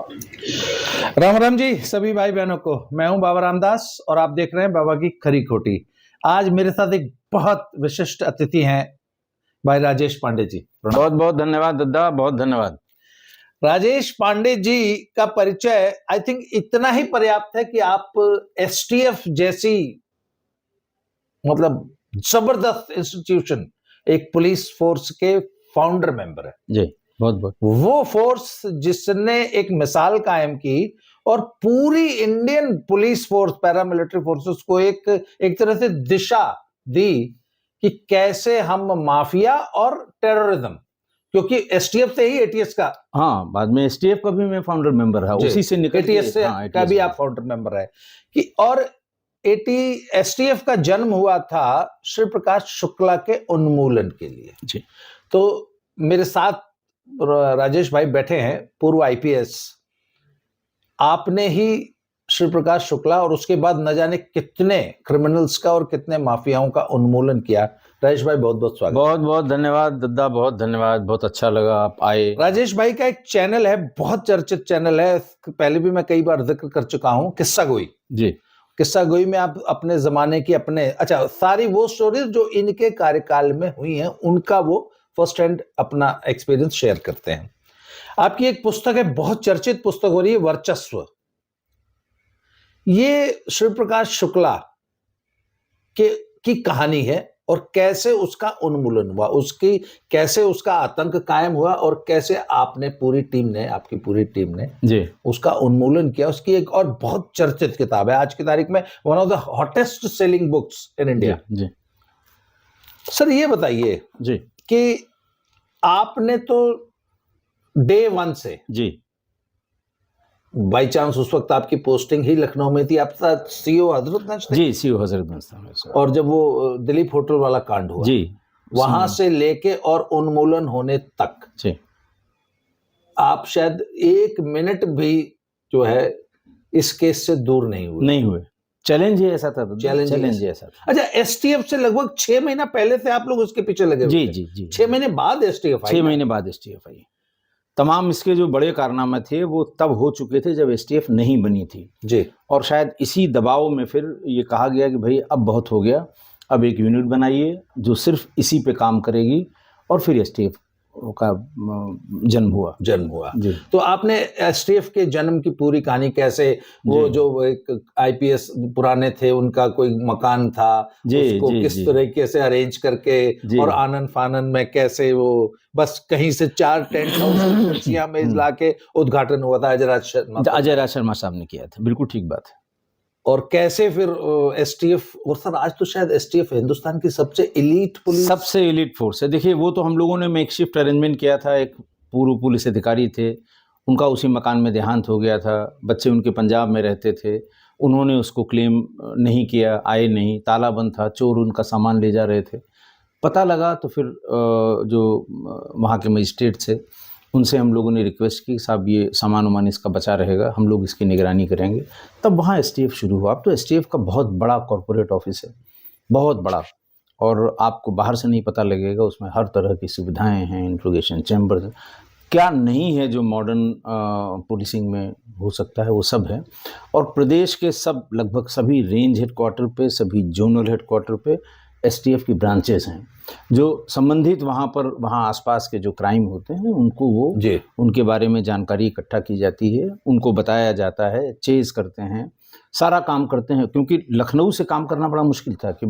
राम राम जी सभी भाई बहनों को। मैं हूं बाबा रामदास और आप देख रहे हैं बाबा की खरी खोटी। आज मेरे साथ एक बहुत विशिष्ट अतिथि हैं भाई राजेश पांडे जी। बहुत बहुत धन्यवाद दद्दा, बहुत धन्यवाद। राजेश पांडे जी का परिचय आई थिंक इतना ही पर्याप्त है कि आप एसटीएफ जैसी मतलब जबरदस्त इंस्टीट्यूशन, एक पुलिस फोर्स के फाउंडर मेंबर है जी, बहुत बहुत। वो फोर्स जिसने एक मिसाल कायम की और पूरी Indian police force, paramilitary forces को एक तरह से दिशा दी कि कैसे हम माफिया और टेररिज्म, क्योंकि एसटीएफ से ही एटीएस का, हाँ, बाद में एसटीएफ का भी मैं फाउंडर मेंबर है, उसी से निकल के एटीएस से का भी आप फाउंडर मेंबर है कि, और एसटीएफ का जन्म हुआ था श्री प्रकाश शुक्ला के उन्मूलन के लिए जी। तो मेरे साथ राजेश भाई बैठे हैं, पूर्व आईपीएस। आपने ही श्री प्रकाश शुक्ला और उसके बाद न जाने कितने क्रिमिनल्स का और कितने माफियाओं का उन्मूलन किया। राजेश भाई बहुत बहुत स्वागत। बहुत बहुत धन्यवाद दद्दा, बहुत धन्यवाद, बहुत अच्छा लगा आप आए। राजेश भाई का एक चैनल है, बहुत चर्चित चैनल है, पहले भी मैं कई बार जिक्र कर चुका हूं, किस्सा गोई जी। किस्सा गोई में आप अपने जमाने की सारी वो स्टोरीज जो इनके कार्यकाल में हुई हैं उनका वो फर्स्ट हैंड अपना एक्सपीरियंस शेयर करते हैं। आपकी एक पुस्तक है, बहुत चर्चित पुस्तक हो रही है, वर्चस्व। ये श्री प्रकाश शुक्ला की कहानी है और कैसे उसका उन्मूलन हुआ, कैसे उसका आतंक कायम हुआ और कैसे आपकी पूरी टीम ने जी उसका उन्मूलन किया। उसकी एक और बहुत चर्चित किताब है, आज की तारीख में one of the hottest selling books in India. जी सर ये बताइए जी कि आपने तो डे वन से, जी, बाई चांस उस वक्त आपकी पोस्टिंग ही लखनऊ में थी, आप सीओ हजरतगंज थे? जी, सीओ हजरतगंज था। और जब वो दिलीप होटल वाला कांड हुआ, जी, वहां से लेके और उन्मूलन होने तक जी, आप शायद एक मिनट भी जो है इस केस से दूर नहीं हुए। चैलेंज ही ऐसा था, चैलेंज ऐसा था। अच्छा, एसटीएफ से लगभग 6 महीना पहले से आप लोग उसके पीछे लगे हुए थे? जी। 6 महीने बाद एसटीएफ आई? 6 महीने बाद एसटीएफ आई। तमाम इसके जो बड़े कारनामे थे वो तब हो चुके थे जब एसटीएफ नहीं बनी थी जी। और शायद इसी दबाव में फिर ये कहा गया कि भाई अब बहुत हो गया, अब एक यूनिट बनाइए जो सिर्फ इसी पे काम करेगी, और फिर एसटीएफ का जन्म हुआ जी। तो आपने एसटीएफ के जन्म की पूरी कहानी कैसे, वो जो एक आईपीएस पुराने थे उनका कोई मकान था, उसको किस तरीके से अरेंज करके और आनन फानन में कैसे वो बस कहीं से 4 टेंट हाउस में लाके उद्घाटन हुआ था, अजय राज शर्मा साहब ने किया था, बिल्कुल ठीक बात है। और कैसे फिर एसटीएफ, और सर आज तो शायद एसटीएफ हिंदुस्तान की सबसे एलीट फोर्स है। देखिए, वो तो हम लोगों ने मेकशिफ्ट अरेंजमेंट किया था, एक पूर्व पुलिस अधिकारी थे, उनका उसी मकान में देहांत हो गया था, बच्चे उनके पंजाब में रहते थे, उन्होंने उसको क्लेम नहीं किया, आए नहीं, ताला बंद था, चोर उनका सामान ले जा रहे थे। पता लगा तो फिर जो वहाँ के मजिस्ट्रेट थे उनसे हम लोगों ने रिक्वेस्ट की, साहब ये सामान वामान इसका बचा रहेगा, हम लोग इसकी निगरानी करेंगे। तब वहाँ एसटीएफ शुरू हुआ। अब तो एसटीएफ का बहुत बड़ा कॉरपोरेट ऑफिस है, बहुत बड़ा, और आपको बाहर से नहीं पता लगेगा, उसमें हर तरह की सुविधाएं हैं, इंट्रोगेशन चैम्बर, क्या नहीं है जो मॉडर्न पुलिसिंग में हो सकता है वो सब है। और प्रदेश के लगभग सभी रेंज हेडक्वार्टर पे, सभी जोनल हेडक्वार्टर पे एसटीएफ की ब्रांचेस हैं जो संबंधित वहाँ आसपास के जो क्राइम होते हैं उनके बारे में जानकारी इकट्ठा की जाती है, उनको बताया जाता है, चेज करते हैं, सारा काम करते हैं। क्योंकि लखनऊ से काम करना बड़ा मुश्किल था कि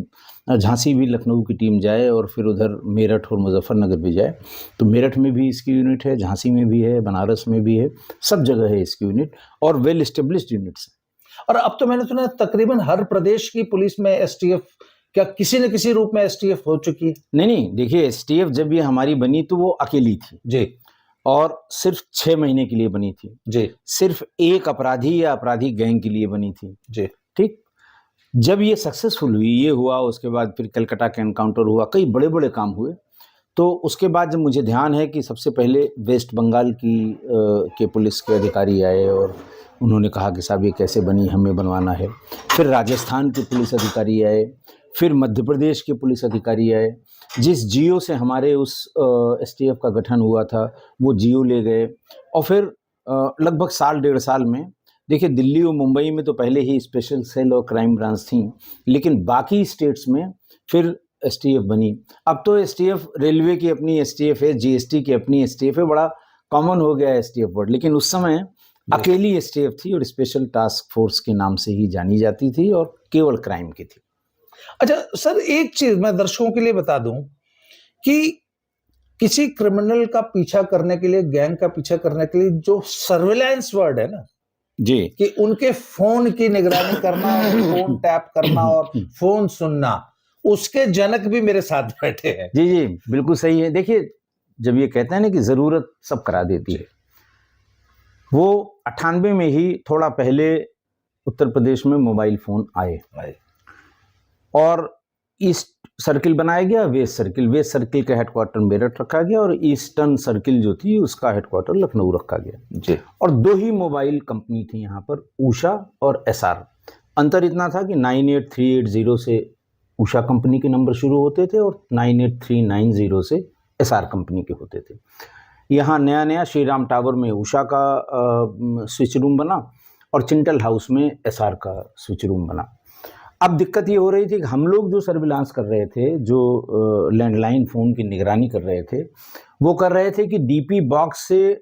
झांसी भी लखनऊ की टीम जाए और फिर उधर मेरठ और मुजफ्फरनगर भी जाए, तो मेरठ में भी इसकी यूनिट है, झांसी में भी है, बनारस में भी है, सब जगह है इसकी यूनिट, और वेल एस्टेब्लिश्ड यूनिट्स हैं। और अब तो मैंने सुना तकरीबन हर प्रदेश की पुलिस में एसटीएफ क्या किसी न किसी रूप में एसटीएफ हो चुकी है? नहीं, देखिए, एसटीएफ जब ये हमारी बनी तो वो अकेली थी जी, और सिर्फ 6 महीने के लिए बनी थी जी, सिर्फ एक अपराधी या अपराधी गैंग के लिए बनी थी जी, ठीक। जब ये सक्सेसफुल हुई, ये हुआ, उसके बाद फिर कलकत्ता का एनकाउंटर हुआ, कई बड़े बड़े काम हुए, तो उसके बाद जब मुझे ध्यान है कि सबसे पहले वेस्ट बंगाल के पुलिस के अधिकारी आए और उन्होंने कहा कि साहब ये कैसे बनी, हमें बनवाना है। फिर राजस्थान के पुलिस अधिकारी आए, फिर मध्य प्रदेश के पुलिस अधिकारी आए, जिस जियो से हमारे उस एसटीएफ का गठन हुआ था वो जियो ले गए, और फिर लगभग साल 1.5 साल में, देखिए दिल्ली और मुंबई में तो पहले ही स्पेशल सेल और क्राइम ब्रांच थी, लेकिन बाकी स्टेट्स में फिर एसटीएफ बनी। अब तो एसटीएफ रेलवे की अपनी एसटीएफ है, जीएसटी की अपनी एसटीएफ है, बड़ा कॉमन हो गया है एसटीएफ वर्ड। लेकिन उस समय अकेली एसटीएफ थी और स्पेशल टास्क फोर्स के नाम से ही जानी जाती थी और केवल क्राइम की थी। अच्छा सर, एक चीज मैं दर्शकों के लिए बता दूं कि किसी क्रिमिनल का पीछा करने के लिए, गैंग का पीछा करने के लिए जो सर्विलांस वर्ड है ना जी, कि उनके फोन की निगरानी करना, फोन टैप करना और फोन सुनना, उसके जनक भी मेरे साथ बैठे हैं। जी जी, बिल्कुल सही है। देखिए, जब ये कहते हैं ना कि जरूरत सब करा देती है, वो 98 में ही थोड़ा पहले उत्तर प्रदेश में मोबाइल फोन आए और ईस्ट सर्किल बनाया गया, वेस्ट सर्किल का हेडक्वार्टर मेरठ रखा गया और ईस्टर्न सर्किल जो थी उसका हेडक्वार्टर लखनऊ रखा गया जी। और 2 ही मोबाइल कंपनी थी यहाँ पर, उषा और एसआर। अंतर इतना था कि 98380 से उषा कंपनी के नंबर शुरू होते थे और 98390 से एसआर कंपनी के होते थे। यहाँ नया नया श्री राम टावर में उषा का स्विच रूम बना और चिंटल हाउस में एसआर का स्विच रूम बना। अब दिक्कत ये हो रही थी कि हम लोग जो सर्विलांस कर रहे थे, जो लैंडलाइन फ़ोन की निगरानी कर रहे थे, वो कर रहे थे कि डीपी बॉक्स से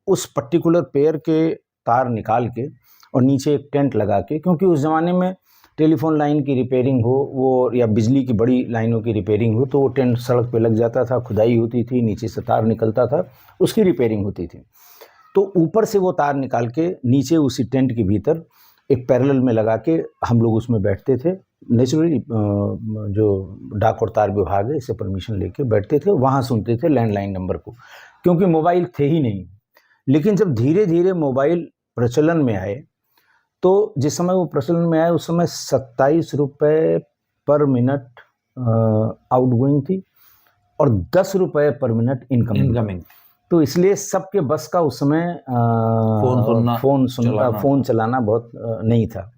उस पर्टिकुलर पेयर के तार निकाल के और नीचे एक टेंट लगा के, क्योंकि उस ज़माने में टेलीफोन लाइन की रिपेयरिंग हो वो या बिजली की बड़ी लाइनों की रिपेयरिंग हो तो वो टेंट सड़क पे लग जाता था, खुदाई होती थी, नीचे से तार निकलता था, उसकी रिपेयरिंग होती थी। तो ऊपर से वो तार निकाल के नीचे उसी टेंट के भीतर एक पैरेलल में लगा के हम लोग उसमें बैठते थे। नेचुरली जो डाक और तार विभाग है इससे परमिशन लेके बैठते थे, वहाँ सुनते थे लैंडलाइन नंबर को, क्योंकि मोबाइल थे ही नहीं। लेकिन जब धीरे धीरे मोबाइल प्रचलन में आए तो जिस समय वो प्रचलन में आए उस समय 27 रुपये पर मिनट आउटगोइंग थी और 10 रुपये पर मिनट इनकमिंग। तो इसलिए सबके बस का उस समय फ़ोन चलाना बहुत नहीं था।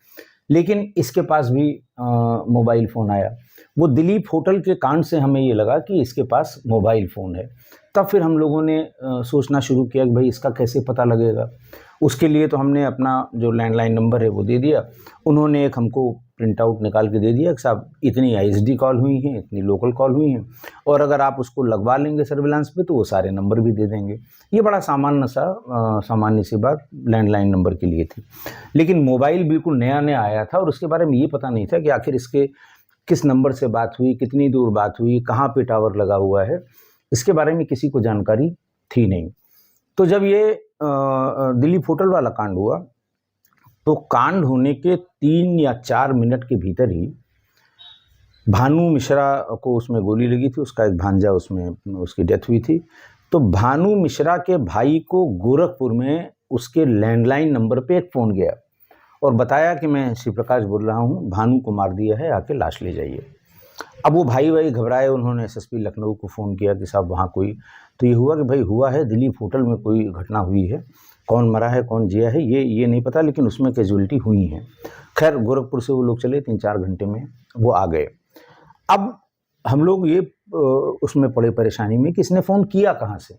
लेकिन इसके पास भी मोबाइल फ़ोन आया। वो दिलीप होटल के कांड से हमें ये लगा कि इसके पास मोबाइल फ़ोन है। तब फिर हम लोगों ने सोचना शुरू किया कि भाई इसका कैसे पता लगेगा। उसके लिए तो हमने अपना जो लैंडलाइन नंबर है वो दे दिया। उन्होंने एक हमको प्रिंट आउट निकाल के दे दिया कि साहब इतनी आईएसडी कॉल हुई हैं, इतनी लोकल कॉल हुई हैं और अगर आप उसको लगवा लेंगे सर्विलांस पे तो वो सारे नंबर भी दे देंगे। ये बड़ा सामान्य सी बात लैंडलाइन नंबर के लिए थी। लेकिन मोबाइल बिल्कुल नया नया आया था और उसके बारे में ये पता नहीं था कि आखिर इसके किस नंबर से बात हुई, कितनी दूर बात हुई, कहाँ पे टावर लगा हुआ है, इसके बारे में किसी को जानकारी थी नहीं। तो जब ये दिलीप होटल वाला कांड हुआ तो कांड होने के 3 या 4 मिनट के भीतर ही भानु मिश्रा को उसमें गोली लगी थी, उसका एक भांजा उसमें उसकी डेथ हुई थी। तो भानु मिश्रा के भाई को गोरखपुर में उसके लैंडलाइन नंबर पे एक फ़ोन गया और बताया कि मैं श्री प्रकाश बोल रहा हूँ, भानु को मार दिया है, आके लाश ले जाइए। अब वो भाई घबराए, उन्होंने एसएसपी लखनऊ को फ़ोन किया कि साहब वहाँ कोई, तो ये हुआ कि भाई हुआ है दिलीप होटल में कोई घटना हुई है, कौन मरा है कौन जिया है ये नहीं पता, लेकिन उसमें कैजुअलिटी हुई है। खैर गोरखपुर से वो लोग चले, 3-4 घंटे में वो आ गए। अब हम लोग ये उसमें पड़े परेशानी में कि इसने फ़ोन किया कहाँ से।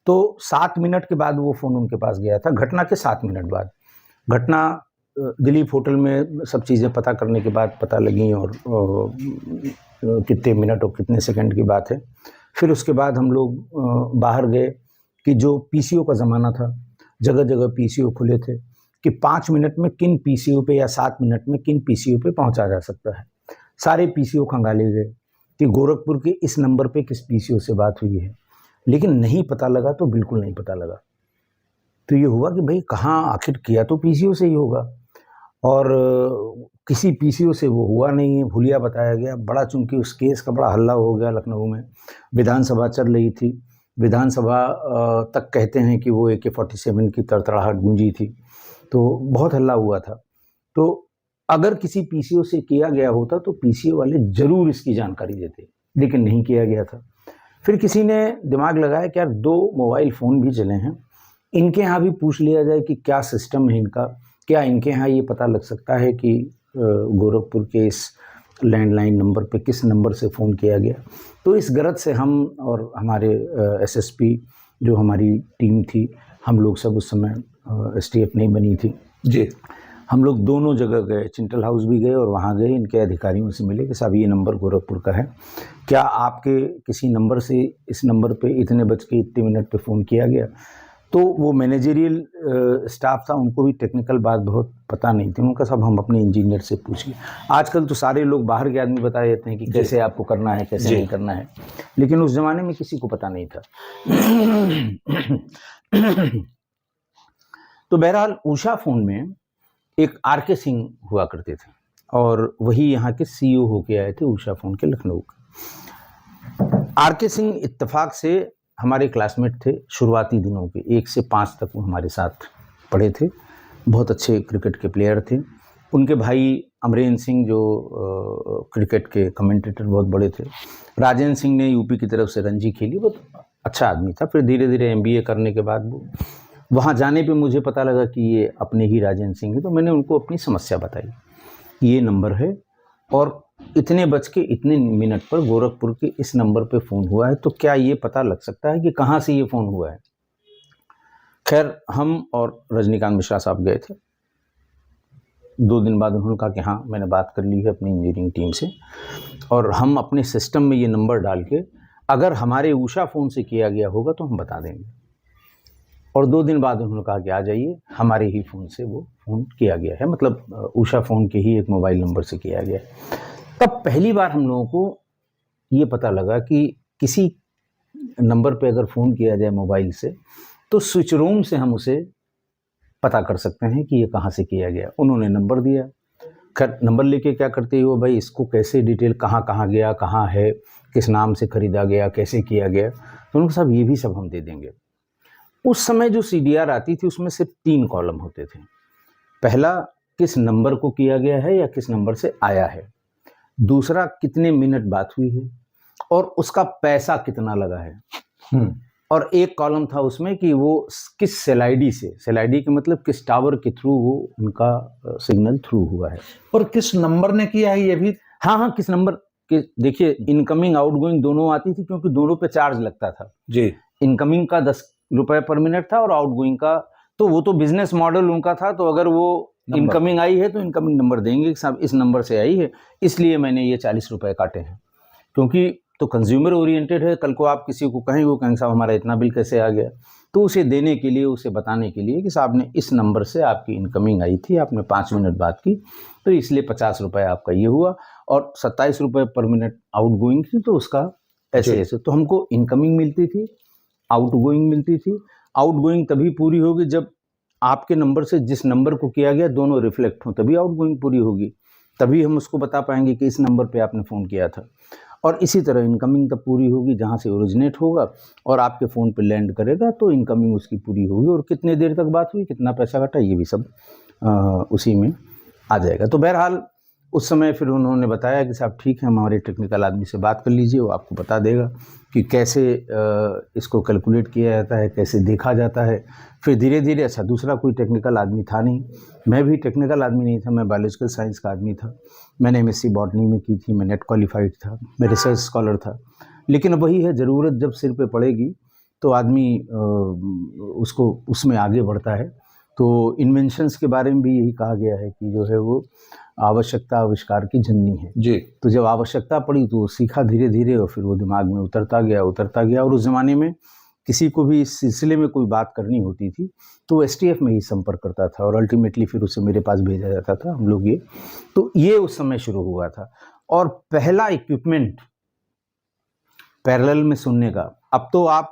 तो 7 मिनट के बाद वो फ़ोन उनके पास गया था, घटना के 7 मिनट बाद। घटना दिलीप होटल में सब चीज़ें पता करने के बाद पता लगी और कितने मिनट और कितने सेकंड की बात है। फिर उसके बाद हम लोग बाहर गए कि जो पीसीओ का ज़माना था, जगह जगह पीसीओ खुले थे कि 5 मिनट में किन पीसीओ पे या 7 मिनट में किन पीसीओ पे पहुंचा जा सकता है। सारे पीसीओ खंगाले गए कि गोरखपुर के इस नंबर पे किस पीसीओ से बात हुई है, लेकिन नहीं पता लगा, तो बिल्कुल नहीं पता लगा। तो ये हुआ कि भाई कहाँ, आखिर किया तो पीसीओ से ही होगा और किसी पीसीओ से वो हुआ नहीं है, भूलिया बताया गया। बड़ा चूंकि उस केस का बड़ा हल्ला हो गया लखनऊ में, विधानसभा चल रही थी, विधानसभा तक कहते हैं कि वो AK-47 की तड़तड़ाहट गूंजी थी, तो बहुत हल्ला हुआ था। तो अगर किसी पीसीओ से किया गया होता तो पीसीओ वाले ज़रूर इसकी जानकारी देते, लेकिन नहीं किया गया था। फिर किसी ने दिमाग लगाया कि यार 2 मोबाइल फ़ोन भी चले हैं, इनके यहाँ भी पूछ लिया जाए कि क्या सिस्टम है इनका, क्या इनके यहाँ ये पता लग सकता है कि गोरखपुर के इस लैंडलाइन नंबर पे किस नंबर से फ़ोन किया गया। तो इस गरज से हम और हमारे एसएसपी जो हमारी टीम थी, हम लोग सब उस समय STF नहीं बनी थी जी। हम लोग दोनों जगह गए, चिंटल हाउस भी गए और वहाँ गए, इनके अधिकारियों से मिले कि साहब ये नंबर गोरखपुर का है, क्या आपके किसी नंबर से इस नंबर पे इतने बज के इतने मिनट पे फ़ोन किया गया? तो वो मैनेजरियल स्टाफ था, उनको भी टेक्निकल बात बहुत पता नहीं थी। उनका सब हम अपने इंजीनियर से पूछ लिए। आजकल तो सारे लोग बाहर के आदमी बता देते हैं कि कैसे आपको करना है, कैसे नहीं करना है, लेकिन उस ज़माने में किसी को पता नहीं था। तो बहरहाल उषा फ़ोन में एक RK सिंह हुआ करते थे और वही यहाँ के CEO होके आए थे उषा फ़ोन के, लखनऊ के। RK सिंह इत्तेफाक से हमारे क्लासमेट थे शुरुआती दिनों के, 1 से 5 तक वो हमारे साथ पढ़े थे। बहुत अच्छे क्रिकेट के प्लेयर थे। उनके भाई अमरेंद्र सिंह जो क्रिकेट के कमेंटेटर बहुत बड़े थे। राजेंद्र सिंह ने यूपी की तरफ से रणजी खेली, बहुत अच्छा आदमी था। फिर धीरे धीरे MBA करने के बाद वो वहाँ जाने पे मुझे पता लगा कि ये अपने ही राजेंद्र सिंह है, तो मैंने उनको अपनी समस्या बताई, ये नंबर है और इतने बज के इतने मिनट पर गोरखपुर के इस नंबर पे फ़ोन हुआ है, तो क्या ये पता लग सकता है कि कहाँ से ये फ़ोन हुआ है? खैर हम और रजनीकांत मिश्रा साहब गए थे। 2 दिन बाद उन्होंने कहा कि हाँ, मैंने बात कर ली है अपनी इंजीनियरिंग टीम से और हम अपने सिस्टम में ये नंबर डाल के अगर हमारे उषा फ़ोन से किया गया होगा तो हम बता देंगे। और 2 दिन बाद उन्होंने कहा कि आ जाइए, हमारे ही फ़ोन से वो फ़ोन किया गया है, मतलब उषा फ़ोन के ही एक मोबाइल नंबर से किया गया है। तब पहली बार हम लोगों को ये पता लगा कि किसी नंबर पे अगर फ़ोन किया जाए मोबाइल से तो स्विच रूम से हम उसे पता कर सकते हैं कि ये कहाँ से किया गया। उन्होंने नंबर दिया। खैर नंबर लेके क्या करते हो भाई, इसको कैसे डिटेल कहाँ कहाँ गया, कहाँ है, किस नाम से ख़रीदा गया, कैसे किया गया, तो उन्होंने साहब ये भी सब हम दे देंगे। उस समय जो CDR आती थी उसमें सिर्फ 3 कॉलम होते थे। पहला, किस नंबर को किया गया है या किस नंबर से आया है। दूसरा, कितने मिनट बात हुई है और उसका पैसा कितना लगा है। और एक कॉलम था उसमें कि वो किस सेल आईडी से, सेल आईडी के मतलब किस टावर के थ्रू वो उनका सिग्नल थ्रू हुआ है और किस नंबर ने किया है ये भी। हाँ, किस नंबर के। देखिए इनकमिंग आउटगोइंग दोनों आती थी क्योंकि दोनों पे चार्ज लगता था जी। इनकमिंग का 10 रुपए पर मिनट था और आउटगोइंग का, तो वो तो बिजनेस मॉडल उनका था। तो अगर वो इनकमिंग आई है तो इनकमिंग नंबर देंगे कि साहब इस नंबर से आई है, इसलिए मैंने ये 40 रुपए काटे हैं, क्योंकि तो कंज्यूमर ओरिएंटेड है। कल को आप किसी को कहेंगे, वो कहेंगे साहब हमारा इतना बिल कैसे आ गया, तो उसे देने के लिए, उसे बताने के लिए कि साहब ने इस नंबर से आपकी इनकमिंग आई थी, आपने 5 मिनट बात की, तो इसलिए 50 रुपये आपका ये हुआ और 27 रुपये पर मिनट आउटगोइंग थी, तो उसका ऐसे ऐसे। तो हमको इनकमिंग मिलती थी, आउटगोइंग मिलती थी। आउटगोइंग तभी पूरी होगी जब आपके नंबर से जिस नंबर को किया गया दोनों रिफ्लेक्ट हों, तभी आउटगोइंग पूरी होगी, तभी हम उसको बता पाएंगे कि इस नंबर पे आपने फ़ोन किया था। और इसी तरह इनकमिंग तब पूरी होगी जहाँ से ओरिजिनेट होगा और आपके फ़ोन पे लैंड करेगा, तो इनकमिंग उसकी पूरी होगी और कितने देर तक बात हुई, कितना पैसा कटा, ये भी सब उसी में आ जाएगा। तो बहरहाल उस समय फिर उन्होंने बताया कि साहब ठीक है, हमारे टेक्निकल आदमी से बात कर लीजिए, वो आपको बता देगा कि कैसे इसको कैलकुलेट किया जाता है, कैसे देखा जाता है। फिर धीरे धीरे, अच्छा दूसरा कोई टेक्निकल आदमी था नहीं, मैं भी टेक्निकल आदमी नहीं था, मैं बायोलॉजिकल साइंस का आदमी था। मैंने MSc बॉटनी में की थी, मैं नेट क्वालिफाइड था, मैं रिसर्च स्कॉलर था। लेकिन वही है, ज़रूरत जब सिर पे पड़ेगी तो आदमी उसको उसमें आगे बढ़ता है। तो इन्वेंशंस के बारे में भी यही कहा गया है कि जो है वो आवश्यकता आविष्कार की जननी है जी। तो जब आवश्यकता पड़ी तो सीखा धीरे धीरे और फिर वो दिमाग में उतरता गया। और उस ज़माने में किसी को भी इस सिलसिले में कोई बात करनी होती थी तो वो STF में ही संपर्क करता था और अल्टीमेटली फिर उसे मेरे पास भेजा जाता था। हम लोग ये उस समय शुरू हुआ था। और पहला इक्विपमेंट पैरेलल में सुनने का, अब तो आप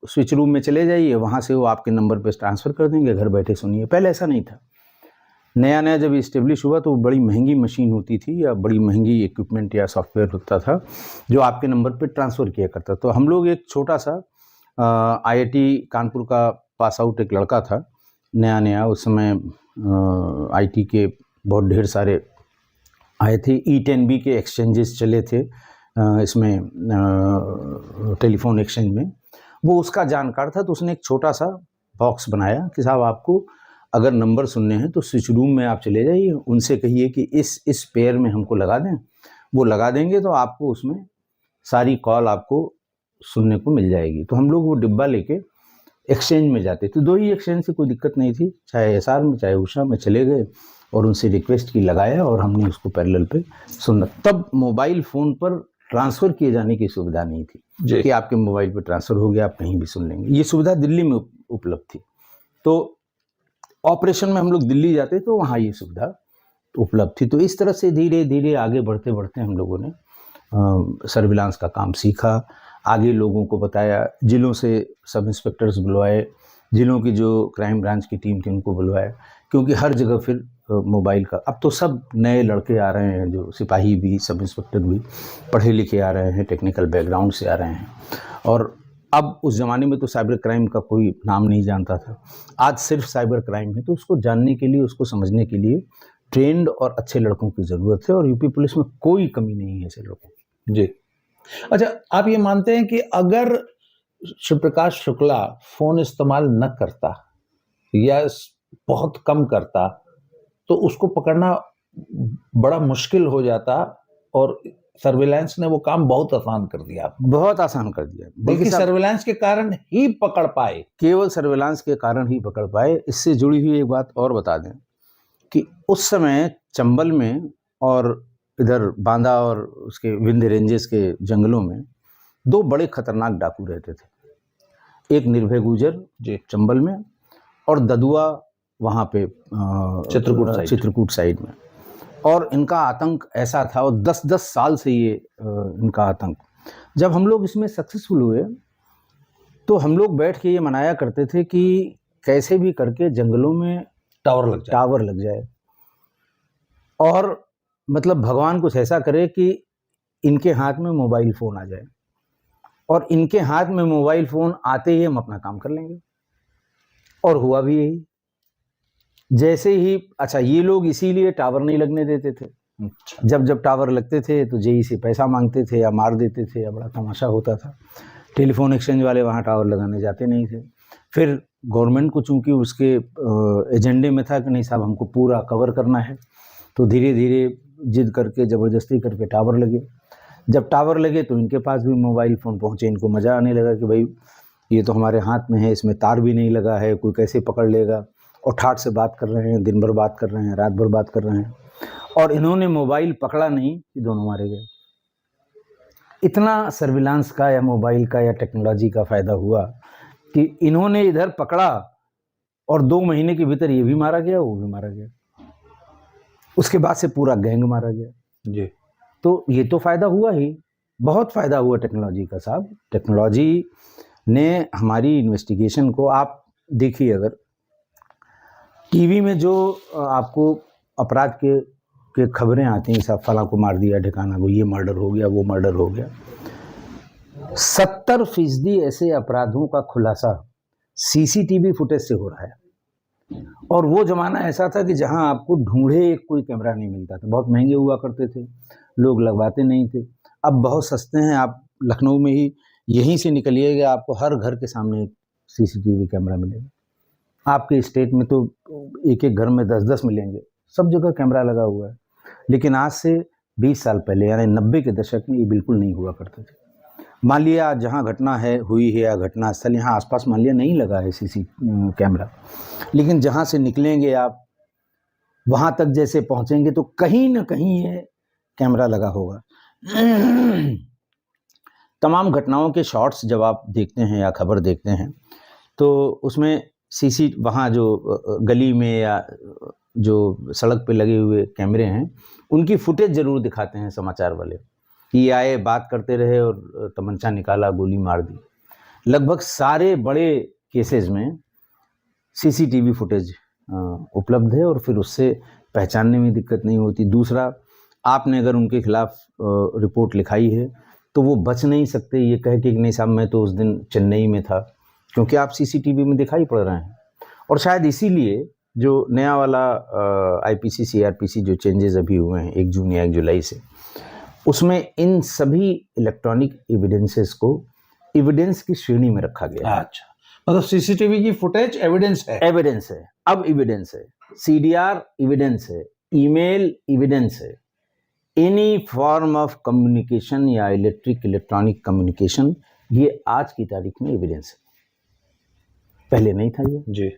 स्विच रूम में चले जाइए, वहाँ से वो आपके नंबर पे ट्रांसफ़र कर देंगे, घर बैठे सुनिए। पहले ऐसा नहीं था। नया नया जब इस्टेब्लिश हुआ तो बड़ी महंगी मशीन होती थी या बड़ी महंगी इक्विपमेंट या सॉफ्टवेयर होता था जो आपके नंबर पे ट्रांसफ़र किया करता। तो हम लोग एक छोटा सा IIT कानपुर का पास आउट एक लड़का था, नया नया उस समय IT के बहुत ढेर सारे आए थे। E10B के एक्सचेंजेस चले थे इसमें टेलीफोन एक्सचेंज में, वो उसका जानकार था। तो उसने एक छोटा सा बॉक्स बनाया कि साहब आपको अगर नंबर सुनने हैं तो स्विच रूम में आप चले जाइए, उनसे कहिए कि इस पेयर में हमको लगा दें, वो लगा देंगे तो आपको उसमें सारी कॉल आपको सुनने को मिल जाएगी। तो हम लोग वो डिब्बा लेके एक्सचेंज में जाते थे। 2 ही एक्सचेंज से कोई दिक्कत नहीं थी, चाहे एसआर में चाहे उषा में चले गए और उनसे रिक्वेस्ट की, लगाया और हमने उसको पैरेलल पे सुना। तब मोबाइल फ़ोन पर ट्रांसफ़र किए जाने की सुविधा नहीं थी कि आपके मोबाइल पे ट्रांसफ़र हो गया, आप कहीं भी सुन लेंगे। ये सुविधा दिल्ली में उपलब्ध थी, तो ऑपरेशन में हम लोग दिल्ली जाते तो वहाँ ये सुविधा उपलब्ध थी। तो इस तरह से धीरे धीरे आगे बढ़ते बढ़ते हम लोगों ने सर्विलांस का काम सीखा, आगे लोगों को बताया, जिलों से सब इंस्पेक्टर्स बुलवाए, जिलों की जो क्राइम ब्रांच की टीम थी उनको बुलवाया, क्योंकि हर जगह फिर मोबाइल का, अब तो सब नए लड़के आ रहे हैं, जो सिपाही भी, सब इंस्पेक्टर भी पढ़े लिखे आ रहे हैं, टेक्निकल बैकग्राउंड से आ रहे हैं। और अब उस ज़माने में तो साइबर क्राइम का कोई नाम नहीं जानता था, आज सिर्फ साइबर क्राइम है, तो उसको जानने के लिए, उसको समझने के लिए ट्रेंड और अच्छे लड़कों की ज़रूरत है, और यूपी पुलिस में कोई कमी नहीं है ऐसे लोगों की। जी। अच्छा, आप ये मानते हैं कि अगर शिवप्रकाश शुक्ला फ़ोन इस्तेमाल न करता या बहुत कम करता तो उसको पकड़ना बड़ा मुश्किल हो जाता, और सर्विलांस ने वो काम बहुत आसान कर दिया, बहुत आसान कर दिया। बल्कि सर्विलांस के कारण ही पकड़ पाए, केवल सर्विलांस के कारण ही पकड़ पाए। इससे जुड़ी हुई एक बात और बता दें कि उस समय चंबल में और इधर बांदा और उसके विंध्य रेंजेस के जंगलों में 2 बड़े खतरनाक डाकू रहते थे। एक निर्भय गुजर जो चंबल में, और ददुआ वहाँ पे चित्रकूट साइड में। और इनका आतंक ऐसा था, और 10-10 साल से ये इनका आतंक। जब हम लोग इसमें सक्सेसफुल हुए तो हम लोग बैठ के ये मनाया करते थे कि कैसे भी करके जंगलों में टावर लग जाए, और मतलब भगवान कुछ ऐसा करे कि इनके हाथ में मोबाइल फ़ोन आ जाए, और इनके हाथ में मोबाइल फ़ोन आते ही हम अपना काम कर लेंगे। और हुआ भी यही। जैसे ही, अच्छा, ये लोग इसीलिए टावर नहीं लगने देते थे। जब जब टावर लगते थे तो जेई से पैसा मांगते थे या मार देते थे, या बड़ा तमाशा होता था। टेलीफोन एक्सचेंज वाले वहाँ टावर लगाने जाते नहीं थे। फिर गवर्नमेंट को चूँकि उसके एजेंडे में था कि नहीं साहब हमको पूरा कवर करना है, तो धीरे धीरे जिद करके, ज़बरदस्ती करके टावर लगे। जब टावर लगे तो इनके पास भी मोबाइल फ़ोन पहुँचे। इनको मज़ा आने लगा कि भाई ये तो हमारे हाथ में है, इसमें तार भी नहीं लगा है, कोई कैसे पकड़ लेगा। और ठाठ से बात कर रहे हैं, दिन भर बात कर रहे हैं, रात भर बात कर रहे हैं, और इन्होंने मोबाइल पकड़ा नहीं कि दोनों मारे गए। इतना सर्विलांस का या मोबाइल का या टेक्नोलॉजी का फ़ायदा हुआ कि इन्होंने इधर पकड़ा और 2 महीने के भीतर ये भी मारा गया, वो भी मारा गया। उसके बाद से पूरा गैंग मारा गया जी। तो ये तो फ़ायदा हुआ ही, बहुत फ़ायदा हुआ टेक्नोलॉजी का साहब। टेक्नोलॉजी ने हमारी इन्वेस्टिगेशन को, आप देखिए, अगर टीवी में जो आपको अपराध के खबरें आती हैं, साहब फलां को मार दिया, ढिकाना को, ये मर्डर हो गया, वो मर्डर हो गया, 70% ऐसे अपराधों का खुलासा सीसीटीवी फुटेज से हो रहा है। और वो ज़माना ऐसा था कि जहां आपको ढूंढे एक कोई कैमरा नहीं मिलता था, बहुत महंगे हुआ करते थे, लोग लगवाते नहीं थे। अब बहुत सस्ते हैं, आप लखनऊ में ही यहीं से निकलिएगा, आपको हर घर के सामने एक सीसीटीवी कैमरा मिलेगा। आपके स्टेट में तो एक एक घर में 10-10 मिलेंगे, सब जगह कैमरा लगा हुआ है। लेकिन आज से 20 साल पहले, यानी 90 के दशक में, ये बिल्कुल नहीं हुआ करते थे। मान लिया जहाँ घटना हुई है या घटना स्थल यहाँ आसपास मान लिया नहीं लगा है सीसी कैमरा, लेकिन जहाँ से निकलेंगे आप वहाँ तक जैसे पहुँचेंगे तो कहीं ना कहीं ये कैमरा लगा होगा। तमाम घटनाओं के शॉट्स जब आप देखते हैं या खबर देखते हैं तो उसमें सीसी, वहाँ जो गली में या जो सड़क पे लगे हुए कैमरे हैं उनकी फुटेज ज़रूर दिखाते हैं समाचार वाले कि ये आए, बात करते रहे और तमंचा निकाला, गोली मार दी। लगभग सारे बड़े केसेस में सीसीटीवी फुटेज उपलब्ध है और फिर उससे पहचानने में दिक्कत नहीं होती। दूसरा, आपने अगर उनके खिलाफ रिपोर्ट लिखाई है तो वो बच नहीं सकते ये कह के कि नहीं साहब मैं तो उस दिन चेन्नई में था, क्योंकि आप सीसीटीवी में दिखाई पड़ रहे हैं। और शायद इसीलिए जो नया वाला आईपीसी सीआरपीसी जो चेंजेस अभी हुए हैं 1 जून या 1 जुलाई से, उसमें इन सभी इलेक्ट्रॉनिक एविडेंसेस को एविडेंस की श्रेणी में रखा गया है। अच्छा, मतलब सीसीटीवी की फुटेज एविडेंस है। एविडेंस है, अब एविडेंस है, सीडीआर एविडेंस है, ईमेल एविडेंस है, एनी फॉर्म ऑफ कम्युनिकेशन या इलेक्ट्रॉनिक कम्युनिकेशन, ये आज की तारीख में एविडेंस है। पहले नहीं था ये जी।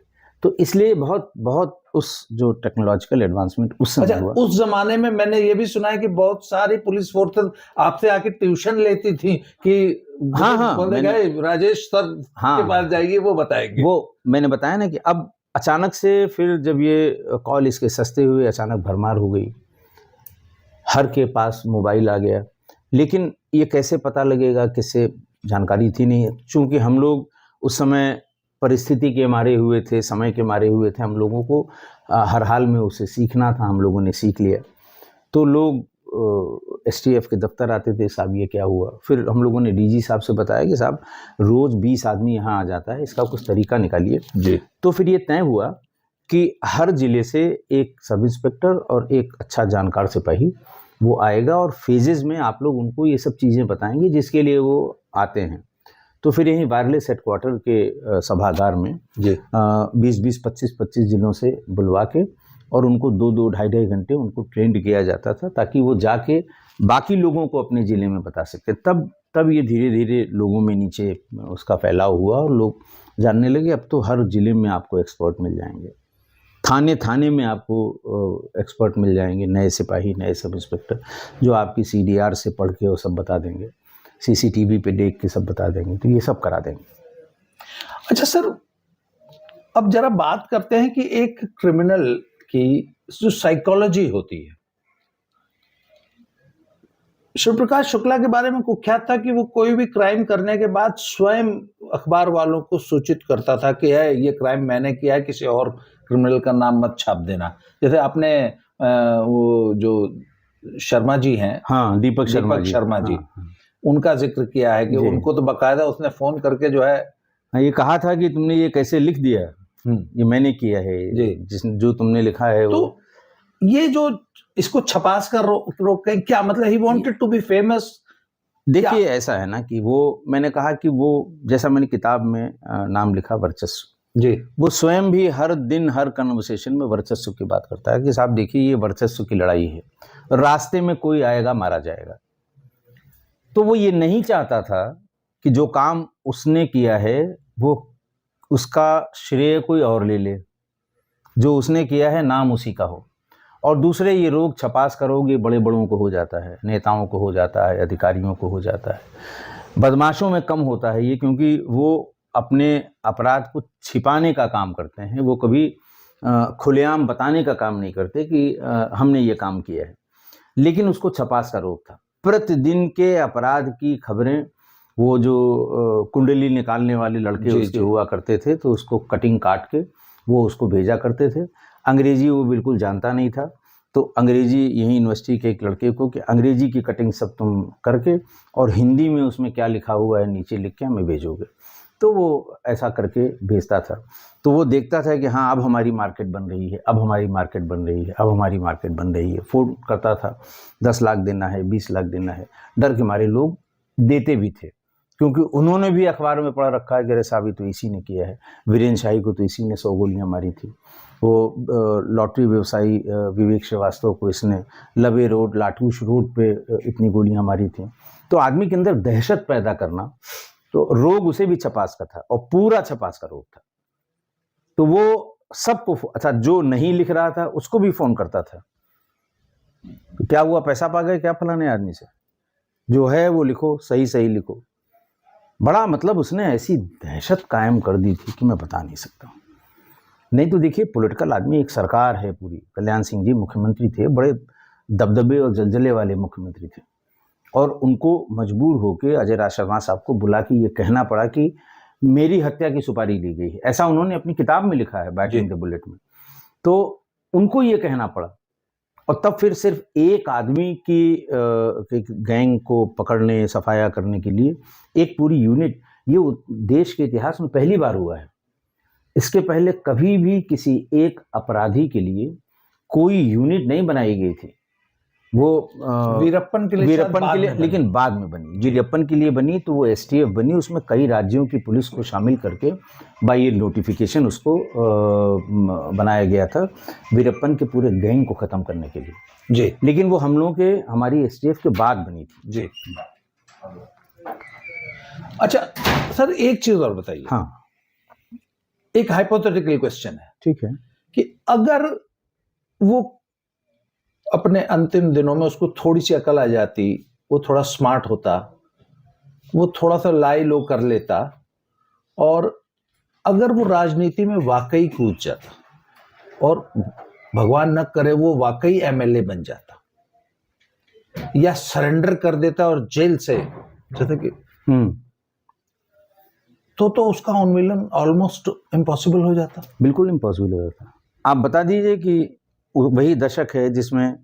तो इसलिए बहुत बहुत उस जो टेक्नोलॉजिकल एडवांसमेंट उस समय हुआ। उस जमाने में मैंने ये भी सुना है कि बहुत सारी पुलिस फोर्सेस आपसे आके ट्यूशन लेती थी कि बोले गए राजेश सर के पास जाइए, वो बताएंगे। वो मैंने बताया ना कि अब अचानक से फिर जब ये कॉल इसके सस्ते हुए, अचानक भरमार हो गई, हर के पास मोबाइल आ गया। लेकिन ये कैसे पता लगेगा, किससे, जानकारी थी नहीं। चूँकि हम लोग उस समय परिस्थिति के मारे हुए थे, समय के मारे हुए थे, हम लोगों को हर हाल में उसे सीखना था। हम लोगों ने सीख लिया। तो लोग एसटीएफ के दफ्तर आते थे, साहब ये क्या हुआ। फिर हम लोगों ने डीजी साहब से बताया कि साहब रोज़ 20 आदमी यहाँ आ जाता है, इसका कुछ तरीका निकालिए जी। तो फिर ये तय हुआ कि हर ज़िले से एक सब इंस्पेक्टर और एक अच्छा जानकार सिपाही वो आएगा और फेजेज़ में आप लोग उनको ये सब चीज़ें बताएंगे जिसके लिए वो आते हैं। तो फिर यहीं वायरलेस हेडक्वार्टर के सभागार में 20-20, 25-25 जिलों से बुलवा के और उनको 2-2, 2.5 घंटे उनको ट्रेंड किया जाता था, ताकि वो जाके बाकी लोगों को अपने ज़िले में बता सके। तब ये धीरे धीरे लोगों में नीचे उसका फैलाव हुआ और लोग जानने लगे। अब तो हर ज़िले में आपको एक्सपर्ट मिल जाएंगे, थाने थाने में आपको एक्सपर्ट मिल जाएंगे, नए सिपाही, नए सब इंस्पेक्टर जो आपकी CDR से पढ़ के वो सब बता देंगे, CCTV पे देख के सब बता देंगे। तो ये सब करा देंगे। अच्छा सर, अब जरा बात करते हैं कि एक क्रिमिनल की जो साइकोलॉजी होती है। शिव प्रकाश शुक्ला के बारे में कुख्यात था कि वो कोई भी क्राइम करने के बाद स्वयं अखबार वालों को सूचित करता था कि है ये क्राइम मैंने किया है, किसी और क्रिमिनल का नाम मत छाप देना। जैसे आपने वो जो शर्मा जी हैं, हाँ, दीपक शर्मा जी, उनका जिक्र किया है कि उनको तो बकायदा उसने फोन करके जो है ये कहा था कि तुमने ये कैसे लिख दिया, ये मैंने किया है, जो तुमने लिखा है। तो ये जो इसको छपास कर रोके, क्या मतलब he wanted to be famous? देखिए ऐसा है ना कि वो, मैंने कहा कि वो, जैसा मैंने किताब में नाम लिखा वर्चस्व जी, वो स्वयं भी हर दिन हर कन्वर्सेशन में वर्चस्व की बात करता है कि साहब देखिए ये वर्चस्व की लड़ाई है, रास्ते में कोई आएगा मारा जाएगा। तो वो ये नहीं चाहता था कि जो काम उसने किया है वो उसका श्रेय कोई और ले ले, जो उसने किया है नाम उसी का हो। और दूसरे, ये रोग छपास करोगे बड़े बड़ों को हो जाता है, नेताओं को हो जाता है, अधिकारियों को हो जाता है, बदमाशों में कम होता है ये, क्योंकि वो अपने अपराध को छिपाने का काम करते हैं। वो कभी खुलेआम बताने का काम नहीं करते कि हमने ये काम किया है। लेकिन उसको छपास का रोग था। प्रतिदिन के अपराध की खबरें, वो जो कुंडली निकालने वाले लड़के उसके हुआ करते थे, तो उसको कटिंग काट के वो उसको भेजा करते थे। अंग्रेजी वो बिल्कुल जानता नहीं था, तो अंग्रेजी यहीं यूनिवर्सिटी के एक लड़के को कि अंग्रेजी की कटिंग सब तुम करके और हिंदी में उसमें क्या लिखा हुआ है नीचे लिख के हमें भेजोगे। तो वो ऐसा करके भेजता था। तो वो देखता था कि हाँ अब हमारी मार्केट बन रही है, अब हमारी मार्केट बन रही है, अब हमारी मार्केट बन रही है। फ़ोन करता था, 10 लाख देना है, 20 लाख देना है। डर के मारे लोग देते भी थे, क्योंकि उन्होंने भी अखबार में पढ़ रखा है कि अरे साहब तो इसी ने किया है, वीरेंद्र शाही को तो इसी ने 100 गोलियाँ मारी थी, वो लॉटरी व्यवसायी विवेक श्रीवास्तव को इसने लवे रोड, लाठूश रोड पे इतनी गोलियां मारी थी। तो आदमी के अंदर दहशत पैदा करना, तो रोग उसे भी छपास का था और पूरा छपास का रोग था। तो वो सबको, अच्छा जो नहीं लिख रहा था उसको भी फ़ोन करता था, तो क्या हुआ, पैसा पा गए क्या फलाने आदमी से, जो है वो लिखो, सही सही लिखो। बड़ा मतलब उसने ऐसी दहशत कायम कर दी थी कि मैं बता नहीं सकता। नहीं तो देखिए पॉलिटिकल आदमी, एक सरकार है पूरी, कल्याण सिंह जी मुख्यमंत्री थे, बड़े दबदबे और जलजले वाले मुख्यमंत्री थे, और उनको मजबूर होकर अजय राज शर्मा साहब को बुला के ये कहना पड़ा कि मेरी हत्या की सुपारी ली गई है। ऐसा उन्होंने अपनी किताब में लिखा है, बाइटिंग द बुलेट में। तो उनको ये कहना पड़ा, और तब फिर सिर्फ एक आदमी की गैंग को पकड़ने, सफाया करने के लिए एक पूरी यूनिट, ये देश के इतिहास में पहली बार हुआ है। इसके पहले कभी भी किसी एक अपराधी के लिए कोई यूनिट नहीं बनाई गई थी। वो वीरप्पन के लिए लेकिन बाद में बनी। वीरप्पन के लिए बनी तो वो एसटीएफ बनी, उसमें कई राज्यों की पुलिस को शामिल करके बाय नोटिफिकेशन उसको बनाया गया था, वीरप्पन के पूरे गैंग को ख़त्म करने के लिए जी। लेकिन वो हम लोगों के, हमारी एसटीएफ के बाद बनी थी जी। अच्छा सर, एक चीज़ और बताइए। हाँ, एक हाइपोथेटिकल क्वेश्चन है, ठीक है, कि अगर वो अपने अंतिम दिनों में उसको थोड़ी सी अकल आ जाती, वो थोड़ा स्मार्ट होता, वो थोड़ा सा लाई लो कर लेता, और अगर वो राजनीति में वाकई कूद जाता और भगवान न करे वो वाकई एमएलए बन जाता, या सरेंडर कर देता और जेल से, जैसे कि तो उसका उन्मूलन ऑलमोस्ट इम्पॉसिबल हो जाता। बिल्कुल इम्पॉसिबल हो जाता। आप बता दीजिए कि वही दशक है जिसमें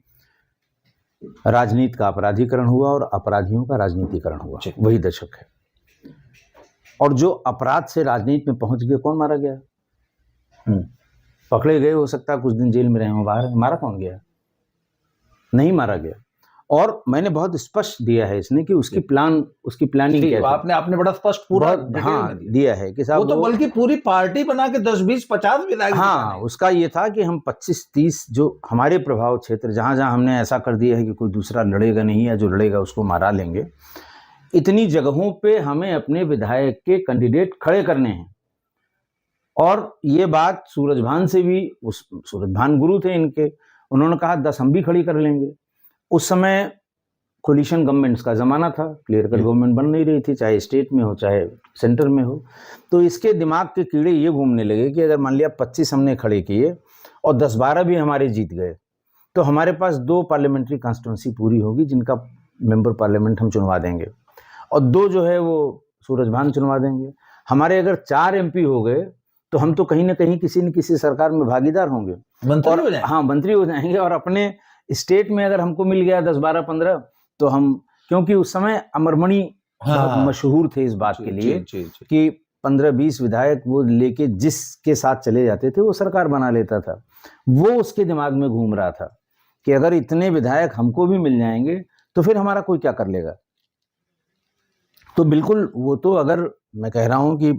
राजनीति का अपराधीकरण हुआ और अपराधियों का राजनीतिकरण हुआ, वही दशक है। और जो अपराध से राजनीति में पहुंच गए, कौन मारा गया? पकड़े गए, हो सकता है कुछ दिन जेल में रहे हो, बाहर मारा कौन गया? नहीं मारा गया। और मैंने बहुत स्पष्ट दिया है इसने कि उसकी प्लानिंग क्या है। आपने बड़ा स्पष्ट पूरा दिया है कि साहब वो तो बल्कि पूरी पार्टी बना के 10, 20, 50 विधायक, हाँ, उसका ये था कि हम 25, 30 जो हमारे प्रभाव क्षेत्र, जहां जहां हमने ऐसा कर दिया है कि कोई दूसरा लड़ेगा नहीं, या जो लड़ेगा उसको मारा लेंगे, इतनी जगहों पे हमें अपने विधायक के कैंडिडेट खड़े करने हैं। और ये बात सूरजभान से भी, सूरजभान गुरु थे इनके, उन्होंने कहा 10 हम भी खड़ी कर लेंगे। उस समय कोलिशन गवर्नमेंट्स का ज़माना था, क्लियर कट गवर्नमेंट बन नहीं रही थी, चाहे स्टेट में हो चाहे सेंटर में हो। तो इसके दिमाग के कीड़े ये घूमने लगे कि अगर मान लिया 25 हमने खड़े किए और 10-12 भी हमारे जीत गए, तो हमारे पास 2 पार्लियामेंट्री कॉन्स्टिट्यूंसी पूरी होगी जिनका मेंबर पार्लियामेंट हम चुनवा देंगे, और 2 जो है वो सूरजभान चुनवा देंगे। हमारे अगर 4 MP हो गए तो हम तो कहीं ना कहीं किसी न किसी सरकार में भागीदार होंगे, मंत्री हो जाएंगे। और अपने स्टेट में अगर हमको मिल गया 10, 12, 15, तो हम, क्योंकि उस समय अमरमणि बहुत मशहूर थे इस बात के लिए कि 15-20 विधायक वो लेके जिसके साथ चले जाते थे वो सरकार बना लेता था। वो उसके दिमाग में घूम रहा था कि अगर इतने विधायक हमको भी मिल जाएंगे तो फिर हमारा कोई क्या कर लेगा। तो बिल्कुल वो तो, अगर मैं कह रहा हूं कि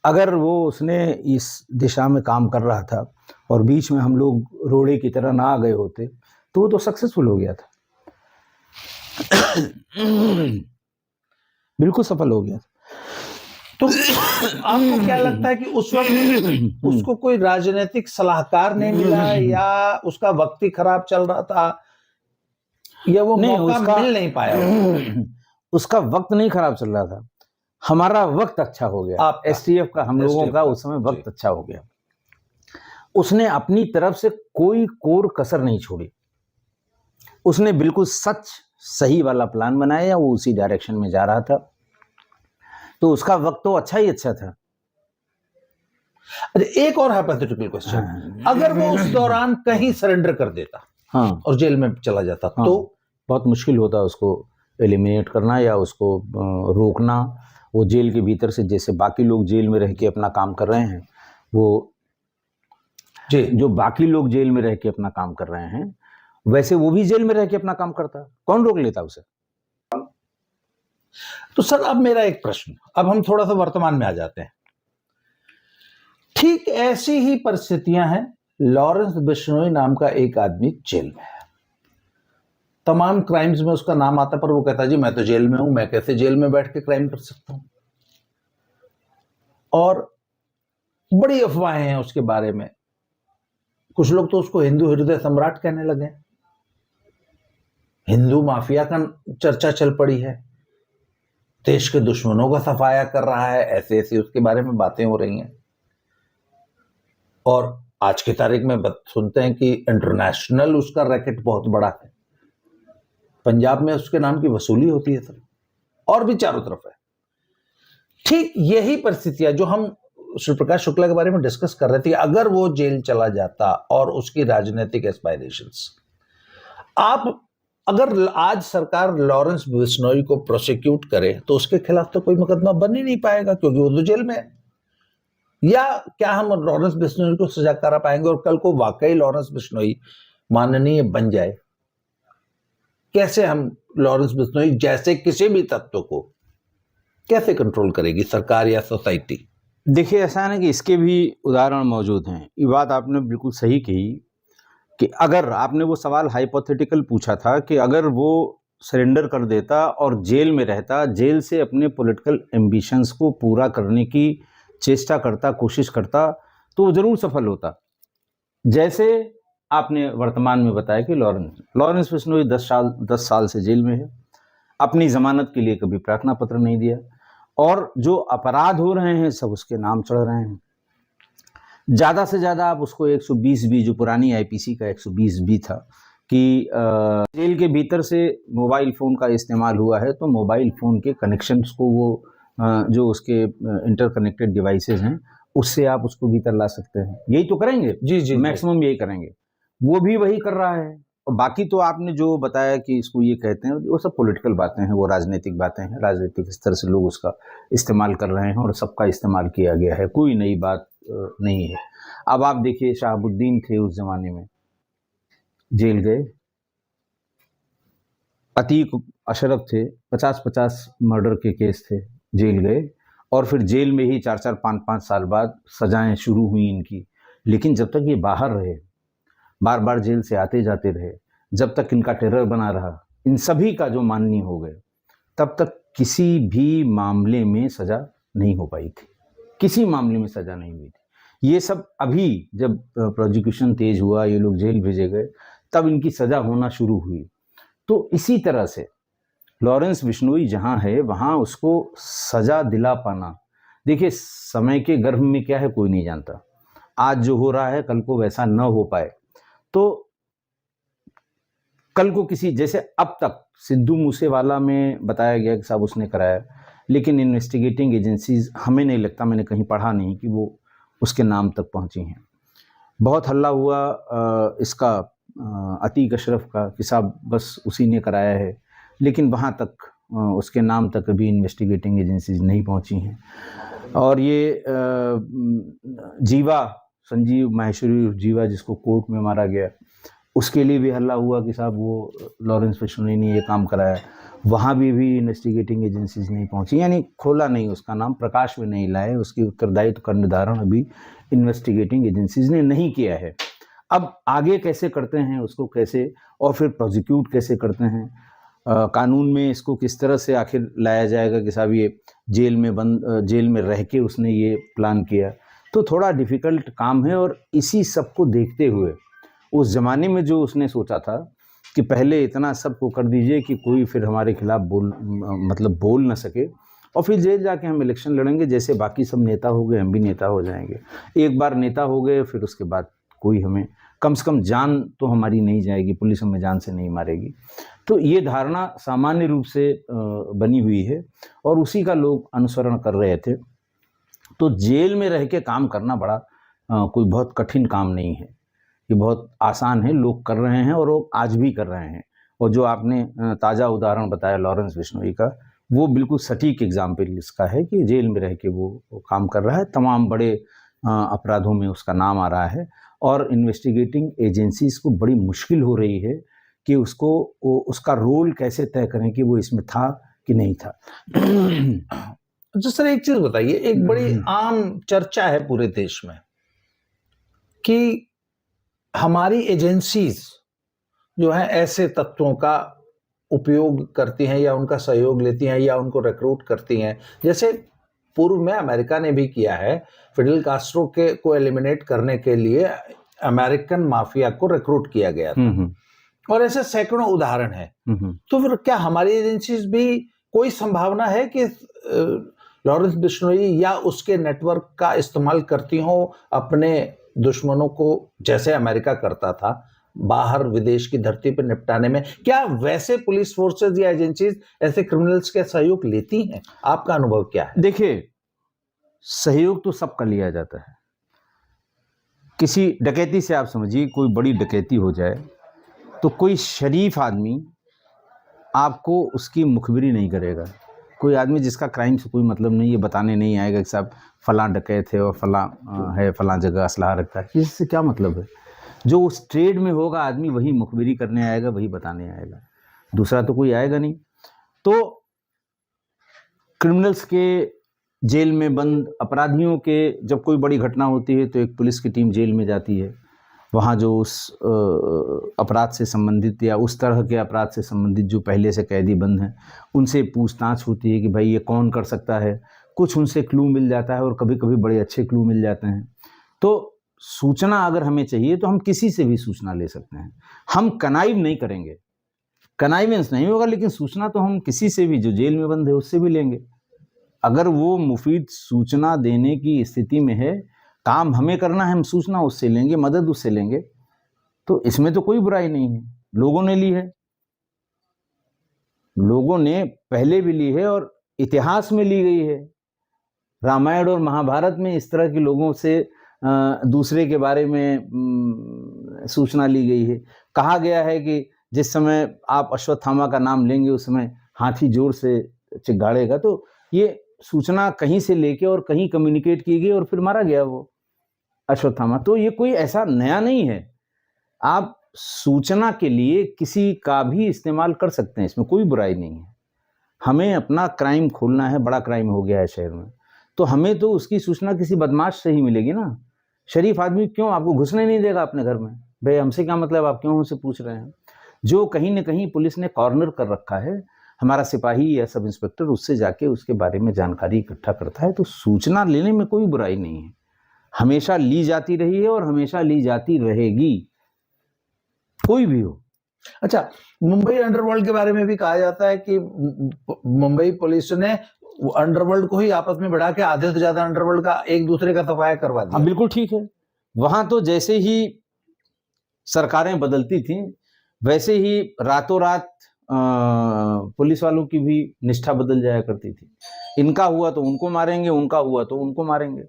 अगर वो उसने इस दिशा में काम कर रहा था और बीच में हम लोग रोड़े की तरह ना आ गए होते, तो वो तो सक्सेसफुल हो गया था, बिल्कुल सफल हो गया था। तो आपको क्या लगता है कि उस वक्त उसको कोई राजनीतिक सलाहकार नहीं मिला, या उसका वक्त ही खराब चल रहा था, या वो मौका मिल नहीं पाया? उसका वक्त नहीं खराब चल रहा था, हमारा वक्त अच्छा हो गया। STF का, हम लोगों का उस समय वक्त अच्छा हो गया। उसने अपनी तरफ से कोई कोर कसर नहीं छोड़ी, उसने बिल्कुल सच सही वाला प्लान बनाया, वो उसी डायरेक्शन में जा रहा था, तो उसका वक्त तो अच्छा ही अच्छा था। एक और हाइपोथेटिकल क्वेश्चन, अगर वो उस दौरान कहीं सरेंडर कर देता, और जेल में चला जाता, तो बहुत मुश्किल होता उसको एलिमिनेट करना या उसको रोकना। वो जेल के भीतर से, जैसे बाकी लोग जेल में रह के अपना काम कर रहे हैं, वो जो बाकी लोग जेल में रह के अपना काम कर रहे हैं, वैसे वो भी जेल में रह के अपना काम करता। कौन रोक लेता उसे? तो सर, अब मेरा एक प्रश्न, अब हम थोड़ा सा वर्तमान में आ जाते हैं। ठीक ऐसी ही परिस्थितियां हैं, लॉरेंस बिश्नोई नाम का एक आदमी जेल में है, तमाम क्राइम्स में उसका नाम आता, पर वो कहता जी मैं तो जेल में हूं, मैं कैसे जेल में बैठ के क्राइम कर सकता हूं। और बड़ी अफवाहें हैं उसके बारे में, कुछ लोग तो उसको हिंदू हृदय सम्राट कहने लगे, हिंदू माफिया का चर्चा चल पड़ी है, देश के दुश्मनों का सफाया कर रहा है, ऐसे ऐसे उसके बारे में बातें हो रही हैं। और आज की तारीख में सुनते हैं कि इंटरनेशनल उसका रैकेट बहुत बड़ा है, पंजाब में उसके नाम की वसूली होती है सर, और भी चारों तरफ है। ठीक यही परिस्थितियां जो हम श्री प्रकाश शुक्ला के बारे में डिस्कस कर रहे थे, अगर वो जेल चला जाता और उसकी राजनीतिक एस्पायरेशंस, आप अगर आज सरकार लॉरेंस बिश्नोई को प्रोसिक्यूट करे तो उसके खिलाफ तो कोई मुकदमा बन ही नहीं पाएगा, क्योंकि वो तो जेल में है। या क्या हम लॉरेंस बिश्नोई को सजा करा पाएंगे? और कल को वाकई लॉरेंस बिश्नोई माननीय बन जाए, कैसे हम लॉरेंस बिश्नोई जैसे किसी भी तत्व को कैसे कंट्रोल करेगी सरकार या सोसाइटी? देखिए, ऐसा है ना कि इसके भी उदाहरण मौजूद हैं। ये बात आपने बिल्कुल सही कही कि अगर आपने वो सवाल हाइपोथेटिकल पूछा था कि अगर वो सरेंडर कर देता और जेल में रहता, जेल से अपने पॉलिटिकल एम्बिशंस को पूरा करने की चेष्टा करता, कोशिश करता, तो वो ज़रूर सफल होता। जैसे आपने वर्तमान में बताया कि लॉरेंस बिश्नोई 10 साल से जेल में है, अपनी ज़मानत के लिए कभी प्रार्थना पत्र नहीं दिया, और जो अपराध हो रहे हैं सब उसके नाम चढ़ रहे हैं। ज़्यादा से ज़्यादा आप उसको 120B, जो पुरानी आईपीसी का 120B था, कि जेल के भीतर से मोबाइल फ़ोन का इस्तेमाल हुआ है तो मोबाइल फ़ोन के कनेक्शंस को वो जो उसके इंटरकनेक्टेड डिवाइसेस हैं उससे आप उसको भीतर ला सकते हैं। यही तो करेंगे, जी मैक्सिमम यही करेंगे। वो भी वही कर रहा है। और बाकी तो आपने जो बताया कि इसको ये कहते हैं, वो सब पॉलिटिकल बातें हैं, वो राजनीतिक बातें हैं। राजनीतिक स्तर से लोग उसका इस्तेमाल कर रहे हैं और सबका इस्तेमाल किया गया है, कोई नई बात नहीं है। अब आप देखिए, शहाबुद्दीन थे उस जमाने में, जेल गए। अतीक अशरफ थे, 50-50 मर्डर के केस थे, जेल गए। और फिर जेल में ही 4-4, 5-5 साल बाद सजाएं शुरू हुई इनकी। लेकिन जब तक ये बाहर रहे, बार बार जेल से आते जाते रहे, जब तक इनका टेरर बना रहा, इन सभी का जो माननीय हो गए, तब तक किसी भी मामले में सज़ा नहीं हो पाई थी, किसी मामले में सज़ा नहीं हुई थी। ये सब अभी जब प्रोसिक्यूशन तेज हुआ, ये लोग जेल भेजे गए, तब इनकी सज़ा होना शुरू हुई। तो इसी तरह से लॉरेंस बिश्नोई जहाँ है वहाँ उसको सज़ा दिला पाना, देखिए समय के गर्भ में क्या है कोई नहीं जानता। आज जो हो रहा है कल को वैसा न हो पाए, तो कल को किसी, जैसे अब तक सिद्धू मूसेवाला में बताया गया कि साहब उसने कराया, लेकिन इन्वेस्टिगेटिंग एजेंसीज, हमें नहीं लगता, मैंने कहीं पढ़ा नहीं कि वो उसके नाम तक पहुंची हैं। बहुत हल्ला हुआ इसका अतीक अशरफ का कि साहब बस उसी ने कराया है, लेकिन वहाँ तक उसके नाम तक अभी इन्वेस्टिगेटिंग एजेंसीज नहीं पहुंची हैं। और ये जीवा, संजीव माहेश्वरी जीवा, जिसको कोर्ट में मारा गया, उसके लिए भी हल्ला हुआ कि साहब वो लॉरेंस बिश्नोई ने ये काम कराया, वहाँ भी इन्वेस्टिगेटिंग एजेंसीज नहीं पहुंची, यानी खोला नहीं उसका नाम, प्रकाश में नहीं लाए, उसकी उत्तरदायित्व का निर्धारण अभी इन्वेस्टिगेटिंग एजेंसीज ने नहीं किया है। अब आगे कैसे करते हैं उसको, कैसे और फिर प्रोसिक्यूट कैसे करते हैं, कानून में इसको किस तरह से आखिर लाया जाएगा कि साहब ये जेल में रह के उसने ये प्लान किया, तो थोड़ा डिफ़िकल्ट काम है। और इसी सब को देखते हुए उस ज़माने में जो उसने सोचा था कि पहले इतना सबको कर दीजिए कि कोई फिर हमारे खिलाफ बोल ना सके, और फिर जेल जाके हम इलेक्शन लड़ेंगे, जैसे बाकी सब नेता हो गए हम भी नेता हो जाएंगे। एक बार नेता हो गए फिर उसके बाद कोई हमें, कम से कम जान तो हमारी नहीं जाएगी, पुलिस हमें जान से नहीं मारेगी। तो ये धारणा सामान्य रूप से बनी हुई है और उसी का लोग अनुसरण कर रहे थे। तो जेल में रह के काम करना बड़ा कोई बहुत कठिन काम नहीं है, ये बहुत आसान है, लोग कर रहे हैं और वो आज भी कर रहे हैं। और जो आपने ताज़ा उदाहरण बताया लॉरेंस बिश्नोई का, वो बिल्कुल सटीक एग्जाम्पल इसका है कि जेल में रह के वो काम कर रहा है, तमाम बड़े अपराधों में उसका नाम आ रहा है, और इन्वेस्टिगेटिंग एजेंसीज को बड़ी मुश्किल हो रही है कि उसका रोल कैसे तय करें कि वो इसमें था कि नहीं था। अच्छा सर, एक चीज़ बताइए, एक बड़ी आम चर्चा है पूरे देश में कि हमारी एजेंसीज जो है ऐसे तत्वों का उपयोग करती हैं या उनका सहयोग लेती हैं या उनको रिक्रूट करती हैं, जैसे पूर्व में अमेरिका ने भी किया है, फिडेल कास्ट्रो को एलिमिनेट करने के लिए अमेरिकन माफिया को रिक्रूट किया गया था, और ऐसे सैकड़ों उदाहरण हैं। तो फिर क्या हमारी एजेंसीज भी, कोई संभावना है कि लॉरेंस बिश्नोई या उसके नेटवर्क का इस्तेमाल करती हों अपने दुश्मनों को, जैसे अमेरिका करता था, बाहर विदेश की धरती पर निपटाने में? क्या वैसे पुलिस फोर्सेस या एजेंसीज ऐसे क्रिमिनल्स के सहयोग लेती हैं? आपका अनुभव क्या है? देखिए, सहयोग तो सबका लिया जाता है। किसी डकैती से आप समझिए, कोई बड़ी डकैती हो जाए तो कोई शरीफ आदमी आपको उसकी मुखबिरी नहीं करेगा। कोई आदमी जिसका क्राइम से कोई मतलब नहीं है बताने नहीं आएगा कि साहब फलां डकैत है और फलां जगह असलहा रखता है। इससे क्या मतलब है? जो उस ट्रेड में होगा आदमी वही मुखबिरी करने आएगा, वही बताने आएगा, दूसरा तो कोई आएगा नहीं। तो क्रिमिनल्स के, जेल में बंद अपराधियों के जब कोई बड़ी घटना होती है तो एक पुलिस की टीम जेल में जाती है, वहाँ जो उस अपराध से संबंधित या उस तरह के अपराध से संबंधित जो पहले से कैदी बंद हैं उनसे पूछताछ होती है कि भाई ये कौन कर सकता है, कुछ उनसे क्लू मिल जाता है और कभी कभी बड़े अच्छे क्लू मिल जाते हैं। तो सूचना अगर हमें चाहिए तो हम किसी से भी सूचना ले सकते हैं, हम कनाइव नहीं करेंगे, कनाइवेंस नहीं होगा, लेकिन सूचना तो हम किसी से भी, जो जेल में बंद है उससे भी लेंगे। अगर वो मुफीद सूचना देने की स्थिति में है, काम हमें करना है, हम सूचना उससे लेंगे, मदद उससे लेंगे, तो इसमें तो कोई बुराई नहीं है। लोगों ने ली है, लोगों ने पहले भी ली है और इतिहास में ली गई है। रामायण और महाभारत में इस तरह के लोगों से दूसरे के बारे में सूचना ली गई है। कहा गया है कि जिस समय आप अश्वत्थामा का नाम लेंगे उस समय हाथी जोर से चिघाड़ेगा। तो ये सूचना कहीं से लेके और कहीं कम्युनिकेट की गई और फिर मारा गया वो अश्वत्थामा। तो ये कोई ऐसा नया नहीं है। आप सूचना के लिए किसी का भी इस्तेमाल कर सकते हैं, इसमें कोई बुराई नहीं है। हमें अपना क्राइम खोलना है, बड़ा क्राइम हो गया है शहर में, तो हमें तो उसकी सूचना किसी बदमाश से ही मिलेगी ना। शरीफ आदमी क्यों आपको घुसने नहीं देगा अपने घर में? भाई हमसे क्या मतलब, आप क्यों हमसे पूछ रहे हैं? जो कहीं न कहीं पुलिस ने कॉर्नर कर रखा है, हमारा सिपाही या सब इंस्पेक्टर उससे जाके उसके बारे में जानकारी इकट्ठा करता है। तो सूचना लेने में कोई बुराई नहीं है, हमेशा ली जाती रही है और हमेशा ली जाती रहेगी, कोई भी हो। अच्छा, मुंबई अंडरवर्ल्ड के बारे में भी कहा जाता है कि मुंबई पुलिस ने अंडरवर्ल्ड को ही आपस में बढ़ा के आधे से ज्यादा अंडरवर्ल्ड का एक दूसरे का सफाया करवा दिया। बिल्कुल ठीक है। वहां तो जैसे ही सरकारें बदलती थी वैसे ही रातों रात पुलिस वालों की भी निष्ठा बदल जाया करती थी। इनका हुआ तो उनको मारेंगे, उनका हुआ तो उनको मारेंगे,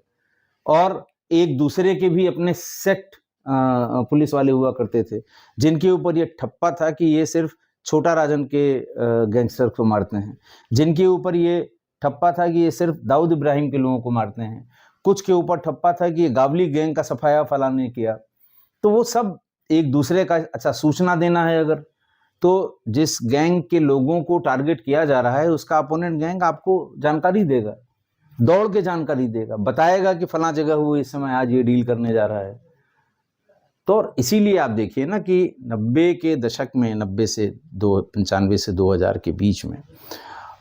और एक दूसरे के भी अपने सेट पुलिस वाले हुआ करते थे जिनके ऊपर ये ठप्पा था कि ये सिर्फ छोटा राजन के गैंगस्टर को मारते हैं, जिनके ऊपर ये ठप्पा था कि ये सिर्फ दाऊद इब्राहिम के लोगों को मारते हैं, कुछ के ऊपर ठप्पा था कि ये गावली गैंग का सफाया फलाने ने किया। तो वो सब एक दूसरे का, अच्छा सूचना देना है अगर, तो जिस गैंग के लोगों को टारगेट किया जा रहा है उसका अपोनेंट गैंग आपको जानकारी देगा, दौड़ के जानकारी देगा, बताएगा कि फला जगह हुआ इस समय, आज ये डील करने जा रहा है। तो इसीलिए आप देखिए ना कि 90 के दशक में, 95 से 2000 के बीच में,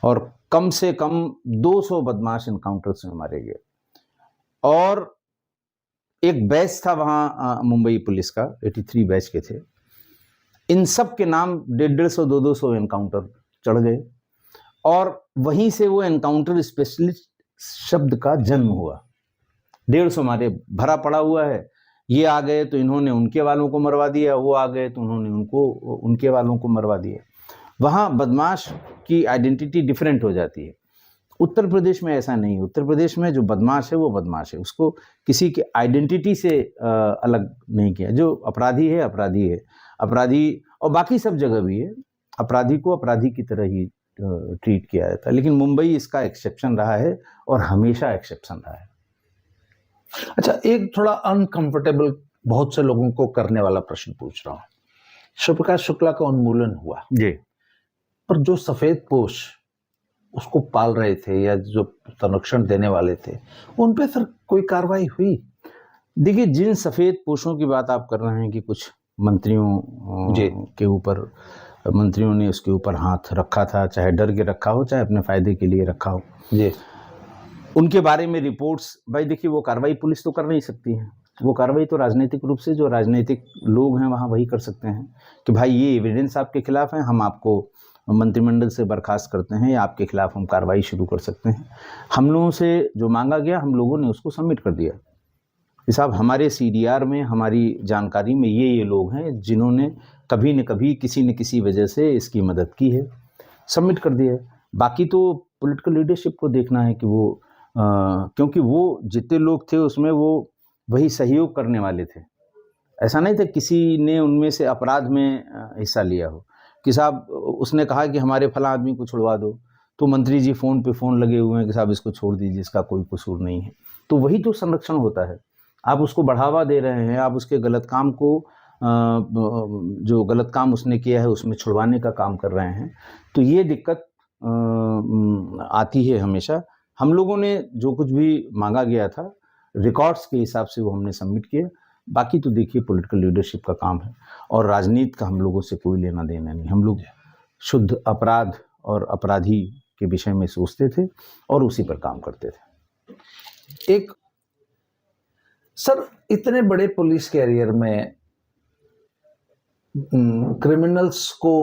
और कम से कम 200 बदमाश इनकाउंटर्स में मारे गए। और एक बैच था वहाँ मुंबई पुलिस का, 83 बैच के थे, इन सब के नाम 150-200 एनकाउंटर चढ़ गए, और वहीं से वो एनकाउंटर स्पेशलिस्ट शब्द का जन्म हुआ। 150 मारे भरा पड़ा हुआ है, ये आ गए तो इन्होंने उनके वालों को मरवा दिया, वो आ गए तो उन्होंने उनके वालों को मरवा दिया। वहाँ बदमाश की आइडेंटिटी डिफरेंट हो जाती है। उत्तर प्रदेश में ऐसा नहीं। उत्तर प्रदेश में जो बदमाश है वो बदमाश है, उसको किसी के आइडेंटिटी से अलग नहीं किया। जो अपराधी है अपराधी है, अपराधी, और बाकी सब जगह भी है, अपराधी को अपराधी की तरह ही ट्रीट किया जाता है। लेकिन मुंबई इसका एक्सेप्शन रहा है और हमेशा एक्सेप्शन रहा है। अच्छा, एक थोड़ा अनकंफर्टेबल, बहुत से लोगों को करने वाला प्रश्न पूछ रहा हूँ। शिवप्रकाश शुक्ला का उन्मूलन हुआ जी, पर जो सफेद पोश उसको पाल रहे थे या जो संरक्षण देने वाले थे, उन पे सर कोई कार्रवाई हुई? देखिए, जिन सफेद पोशों की बात आप कर रहे हैं कि कुछ मंत्रियों के ऊपर, मंत्रियों ने उसके ऊपर हाथ रखा था, चाहे डर के रखा हो चाहे अपने फायदे के लिए रखा हो जी, उनके बारे में रिपोर्ट्स, भाई देखिए वो कार्रवाई पुलिस तो कर नहीं सकती है, वो कार्रवाई तो राजनीतिक रूप से जो राजनीतिक लोग हैं वहाँ वही कर सकते हैं कि भाई ये एविडेंस आपके खिलाफ है, हम आपको मंत्रिमंडल से बर्खास्त करते हैं या आपके खिलाफ हम कार्रवाई शुरू कर सकते हैं। हम लोगों से जो मांगा गया हम लोगों ने उसको सबमिट कर दिया कि साहब हमारे CDR में, हमारी जानकारी में ये लोग हैं जिन्होंने कभी न कभी किसी न किसी वजह से इसकी मदद की है, सबमिट कर दिया। बाकी तो पॉलिटिकल लीडरशिप को देखना है कि वो क्योंकि वो जितने लोग थे उसमें वो वही सहयोग करने वाले थे। ऐसा नहीं था किसी ने उनमें से अपराध में हिस्सा लिया हो कि साहब उसने कहा कि हमारे फला आदमी को छुड़वा दो, तो मंत्री जी फ़ोन पे फ़ोन लगे हुए हैं कि साहब इसको छोड़ दीजिए, इसका कोई कसूर नहीं है। तो वही तो संरक्षण होता है। आप उसको बढ़ावा दे रहे हैं, आप उसके गलत काम को, जो गलत काम उसने किया है उसमें छुड़वाने का काम कर रहे हैं। तो ये दिक्कत आती है हमेशा। हम लोगों ने जो कुछ भी मांगा गया था रिकॉर्ड्स के हिसाब से वो हमने सबमिट किया। बाकी तो देखिए पॉलिटिकल लीडरशिप का काम है और राजनीति का हम लोगों से कोई लेना देना नहीं। हम लोग शुद्ध अपराध और अपराधी के विषय में सोचते थे और उसी पर काम करते थे। एक सर, इतने बड़े पुलिस कैरियर में क्रिमिनल्स को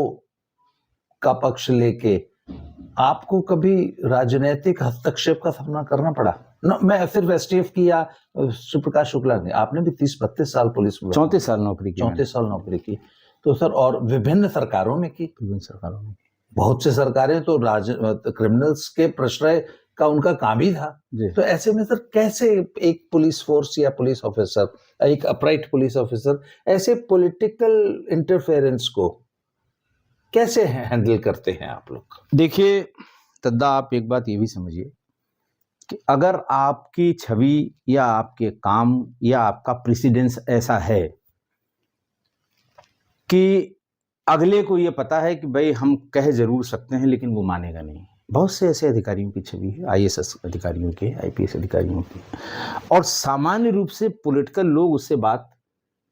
का पक्ष लेके आपको कभी राजनीतिक हस्तक्षेप का सामना करना पड़ा? न, मैं सिर्फ एसटीएफ की या शिव प्रकाश शुक्ला ने, आपने भी 30-32 साल पुलिस में 34 साल नौकरी की। 34 साल नौकरी की तो सर, और विभिन्न सरकारों में की। विभिन्न सरकारों में बहुत से सरकारें तो क्रिमिनल्स के प्रश्रय का उनका काम ही था। तो ऐसे में सर कैसे एक पुलिस फोर्स या पुलिस ऑफिसर, एक अपराइट पुलिस ऑफिसर ऐसे पॉलिटिकल इंटरफेरेंस को कैसे हैंडल करते हैं आप लोग? देखिए तद्दा, आप एक बात ये भी समझिए कि अगर आपकी छवि या आपके काम या आपका प्रेसिडेंस ऐसा है कि अगले को ये पता है कि भाई हम कह जरूर सकते हैं लेकिन वो मानेगा नहीं। बहुत से ऐसे अधिकारियों की छवि है, आईएएस अधिकारियों के, आईपीएस अधिकारियों की, और सामान्य रूप से पॉलिटिकल लोग उससे बात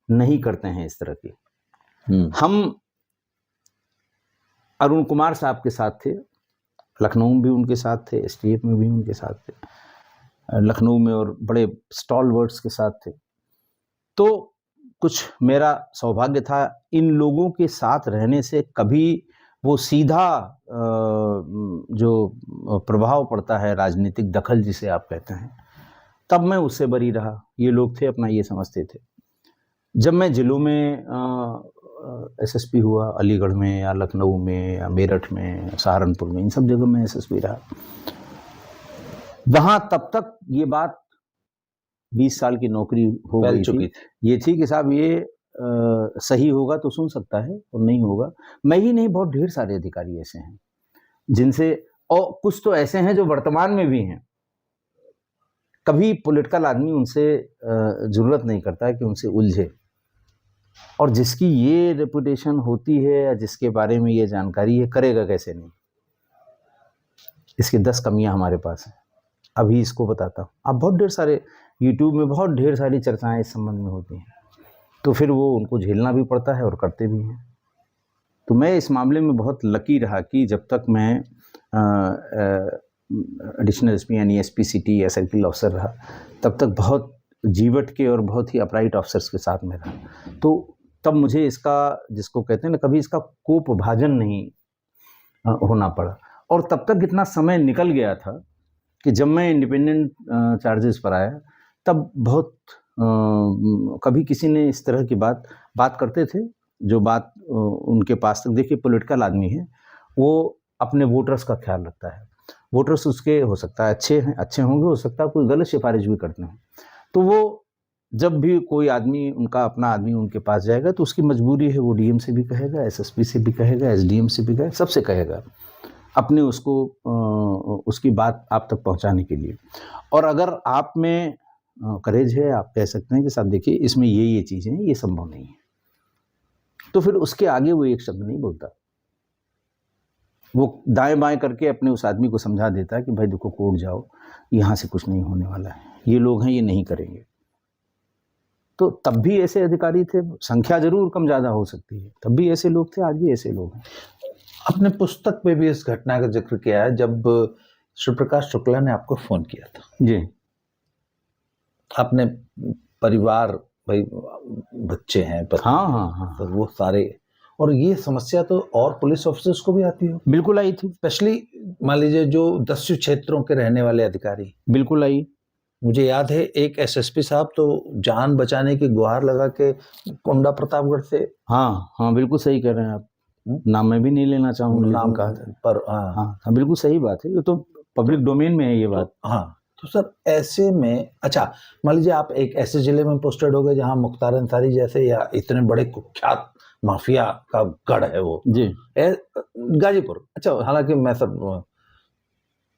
नहीं करते हैं इस तरह की। हम अरुण कुमार साहब के साथ थे, लखनऊ में भी उनके साथ थे, एसटीएफ में भी उनके साथ थे, लखनऊ में और बड़े स्टॉलवर्ड्स के साथ थे। तो कुछ मेरा सौभाग्य था इन लोगों के साथ रहने से कभी वो सीधा जो प्रभाव पड़ता है, राजनीतिक दखल जिसे आप कहते हैं, तब मैं उससे बरी रहा। ये लोग थे अपना ये समझते थे। जब मैं जिलों में एसएसपी हुआ, अलीगढ़ में या लखनऊ में या मेरठ में, सहारनपुर में, इन सब जगह मैं एसएसपी रहा। वहाँ तब तक ये बात 20 साल की नौकरी हो गई थी, ये थी कि साहब ये सही होगा तो सुन सकता है और नहीं होगा। मैं ही नहीं, बहुत ढेर सारे अधिकारी ऐसे हैं जिनसे, और कुछ तो ऐसे हैं जो वर्तमान में भी हैं, कभी पॉलिटिकल आदमी उनसे जरूरत नहीं करता है कि उनसे उलझे, और जिसकी ये रेपुटेशन होती है या जिसके बारे में ये जानकारी है, करेगा कैसे नहीं। इसकी 10 कमियां हमारे पास हैं, अभी इसको बताता हूँ। अब बहुत ढेर सारे यूट्यूब में बहुत ढेर सारी चर्चाएं इस संबंध में होती हैं, तो फिर वो उनको झेलना भी पड़ता है और करते भी हैं। तो मैं इस मामले में बहुत लकी रहा कि जब तक मैं एडिशनल एसपी यानी एसपी सिटी या सर्किल ऑफिसर रहा, तब तक बहुत जीवट के और बहुत ही अपराइट ऑफिसर्स के साथ में रहा। तो तब मुझे इसका, जिसको कहते हैं ना, कभी इसका कोप भाजन नहीं होना पड़ा। और तब तक इतना समय निकल गया था कि जब मैं इंडिपेंडेंट चार्जेस पर आया, तब बहुत कभी किसी ने इस तरह की बात करते थे, जो बात उनके पास तक, देखिए पॉलिटिकल आदमी है, वो अपने वोटर्स का ख्याल रखता है। वोटर्स उसके हो सकता है अच्छे होंगे, हो सकता है कोई गलत सिफारिश भी करते हैं। तो वो जब भी कोई आदमी, उनका अपना आदमी उनके पास जाएगा तो उसकी मजबूरी है, वो डीएम से भी कहेगा, एसएसपी से भी कहेगा, एसडीएम से भी कहेगा, सबसे कहेगा अपने उसको उसकी बात आप तक पहुंचाने के लिए। और अगर आप में करेज है, आप कह सकते हैं कि साहब देखिए इसमें ये चीज़ें हैं, ये संभव नहीं है, तो फिर उसके आगे वो एक शब्द नहीं बोलता। वो दाएं बाएं करके अपने उस आदमी को समझा देता है कि भाई देखो कोर्ट जाओ, यहाँ से कुछ नहीं होने वाला है, ये लोग हैं, ये नहीं करेंगे। तो तब भी ऐसे अधिकारी थे, संख्या जरूर कम ज़्यादा हो सकती है, तब भी ऐसे लोग थे, आज भी ऐसे लोग हैं। अपने पुस्तक में भी इस घटना का जिक्र किया है, जब शिव प्रकाश शुक्ला ने आपको फोन किया था। जी। अपने परिवार, भाई बच्चे हैं, हाँ, तो वो सारे, और ये समस्या तो और पुलिस ऑफिसर्स को भी आती हो? बिल्कुल आई थी, स्पेशली मान लीजिए जो दस्यु क्षेत्रों के रहने वाले अधिकारी। बिल्कुल आई। मुझे याद है एक एसएसपी साहब तो जान बचाने की गुहार लगा के कोंडा प्रतापगढ़ से। हाँ, बिल्कुल सही कह रहे हैं आप, नाम मैं भी नहीं लेना चाहूँगा, नाम कहा था पर हाँ, बिल्कुल सही बात है, ये तो पब्लिक डोमेन में है ये बात। तो सर ऐसे में, अच्छा मान लीजिए आप एक ऐसे जिले में पोस्टेड हो गए जहाँ मुख्तार अंसारी जैसे या इतने बड़े कुख्यात माफिया का गढ़ है वो जी, गाजीपुर। अच्छा, हालांकि मैं सब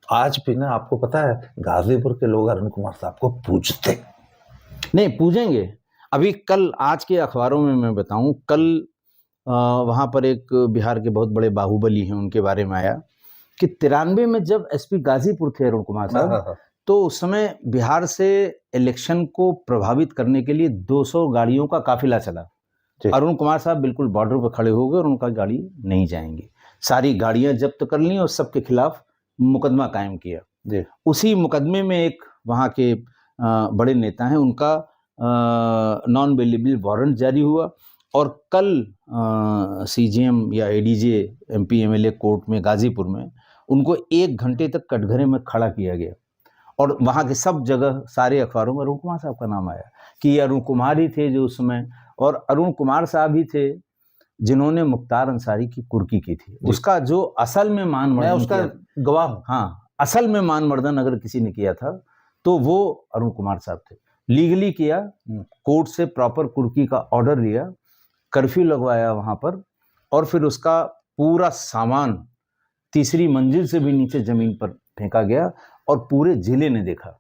आज भी ना, आपको पता है गाजीपुर के लोग अरुण कुमार साहब को पूछते नहीं, पूछेंगे। अभी कल, आज के अखबारों में मैं बताऊं, कल वहाँ पर एक बिहार के बहुत बड़े बाहुबली हैं, उनके बारे में आया कि 93 में जब एसपी गाजीपुर थे अरुण कुमार साहब, तो उस समय बिहार से इलेक्शन को प्रभावित करने के लिए 200 गाड़ियों का काफिला चला। अरुण कुमार साहब बिल्कुल बॉर्डर पर खड़े हो गए और उनका गाड़ी नहीं जाएंगे, सारी गाड़ियां जब्त कर ली और सबके खिलाफ मुकदमा कायम किया। उसी मुकदमे में एक वहाँ के बड़े नेता हैं, उनका नॉन बेलेबल वारंट जारी हुआ और कल सीजीएम या एडीजे एमपी एमएलए कोर्ट में गाजीपुर में उनको 1 घंटे तक कटघरे में खड़ा किया गया और वहाँ के सब जगह सारे अखबारों में अरुण कुमार साहब का नाम आया कि ये अरुण कुमार ही थे जो उस समय, और अरुण कुमार साहब ही थे जिन्होंने मुख्तार अंसारी की कुर्की की थी। उसका जो असल में मान मर्दन, मैं उसका गवाह हूँ, हाँ, असल में मान मर्दन अगर किसी ने किया था तो वो अरुण कुमार साहब थे। लीगली किया, कोर्ट से प्रॉपर कुर्की का ऑर्डर लिया, कर्फ्यू लगवाया वहां पर, और फिर उसका पूरा सामान 3री मंजिल से भी नीचे जमीन पर फेंका गया और पूरे जिले ने देखा।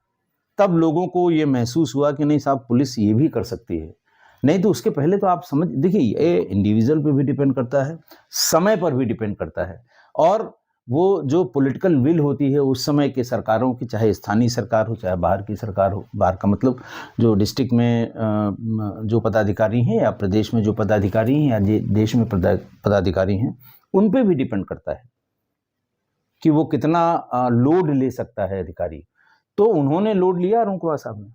तब लोगों को ये महसूस हुआ कि नहीं साहब, पुलिस ये भी कर सकती है। नहीं तो उसके पहले तो आप समझ, देखिए ये इंडिविजुअल पे भी डिपेंड करता है, समय पर भी डिपेंड करता है, और वो जो पॉलिटिकल विल होती है उस समय के सरकारों की, चाहे स्थानीय सरकार हो चाहे बाहर की सरकार हो, बाहर का मतलब जो डिस्ट्रिक्ट में जो पदाधिकारी हैं या प्रदेश में जो पदाधिकारी हैं या देश में पदाधिकारी हैं, उन पे भी डिपेंड करता है कि वो कितना लोड ले सकता है अधिकारी। तो उन्होंने लोड लिया अरुण कुमार साहब ने,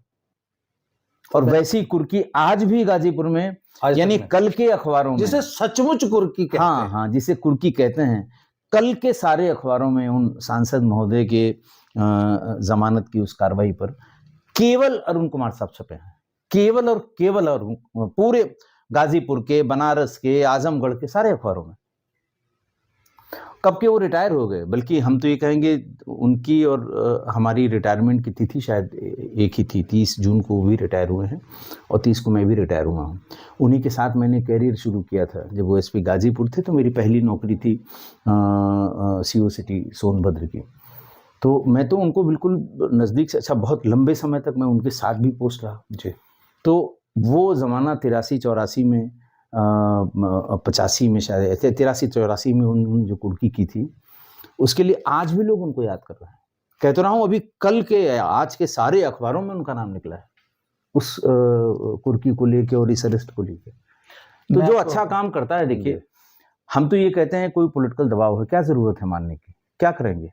और वैसी कुर्की आज भी गाजीपुर में, यानी कल के अखबारों में, जिसे सचमुच कुर्की कहते हैं, हाँ, जिसे कुर्की कहते हैं, कल के सारे अखबारों में उन सांसद महोदय के जमानत की उस कार्रवाई पर केवल अरुण कुमार साहब छपे हैं, केवल और केवल, और पूरे गाजीपुर के, बनारस के, आजमगढ़ के सारे अखबारों में। कब के वो रिटायर हो गए, बल्कि हम तो ये कहेंगे उनकी और हमारी रिटायरमेंट की तिथि शायद एक ही थी, 30 जून को वो भी रिटायर हुए हैं और 30 को मैं भी रिटायर हुआ हूँ। उन्हीं के साथ मैंने कैरियर शुरू किया था। जब वो एसपी गाजीपुर थे तो मेरी पहली नौकरी थी सीओ सिटी सोनभद्र की। तो मैं तो उनको बिल्कुल नज़दीक से, अच्छा, बहुत लंबे समय तक मैं उनके साथ भी पोस्ट रहा जी। तो वो ज़माना 83-84 में, 85 में शायद, 83-84 में उन्होंने जो कुर्की की थी, उसके लिए आज भी लोग उनको याद कर रहे हैं। कह तो रहा हूँ, अभी कल के आज के सारे अखबारों में उनका नाम निकला है उस कुर्की को लेके और इस अरेस्ट को लेके। तो जो अच्छा काम करता है, देखिए हम तो ये कहते हैं कोई पॉलिटिकल दबाव है, क्या जरूरत है मानने की, क्या करेंगे,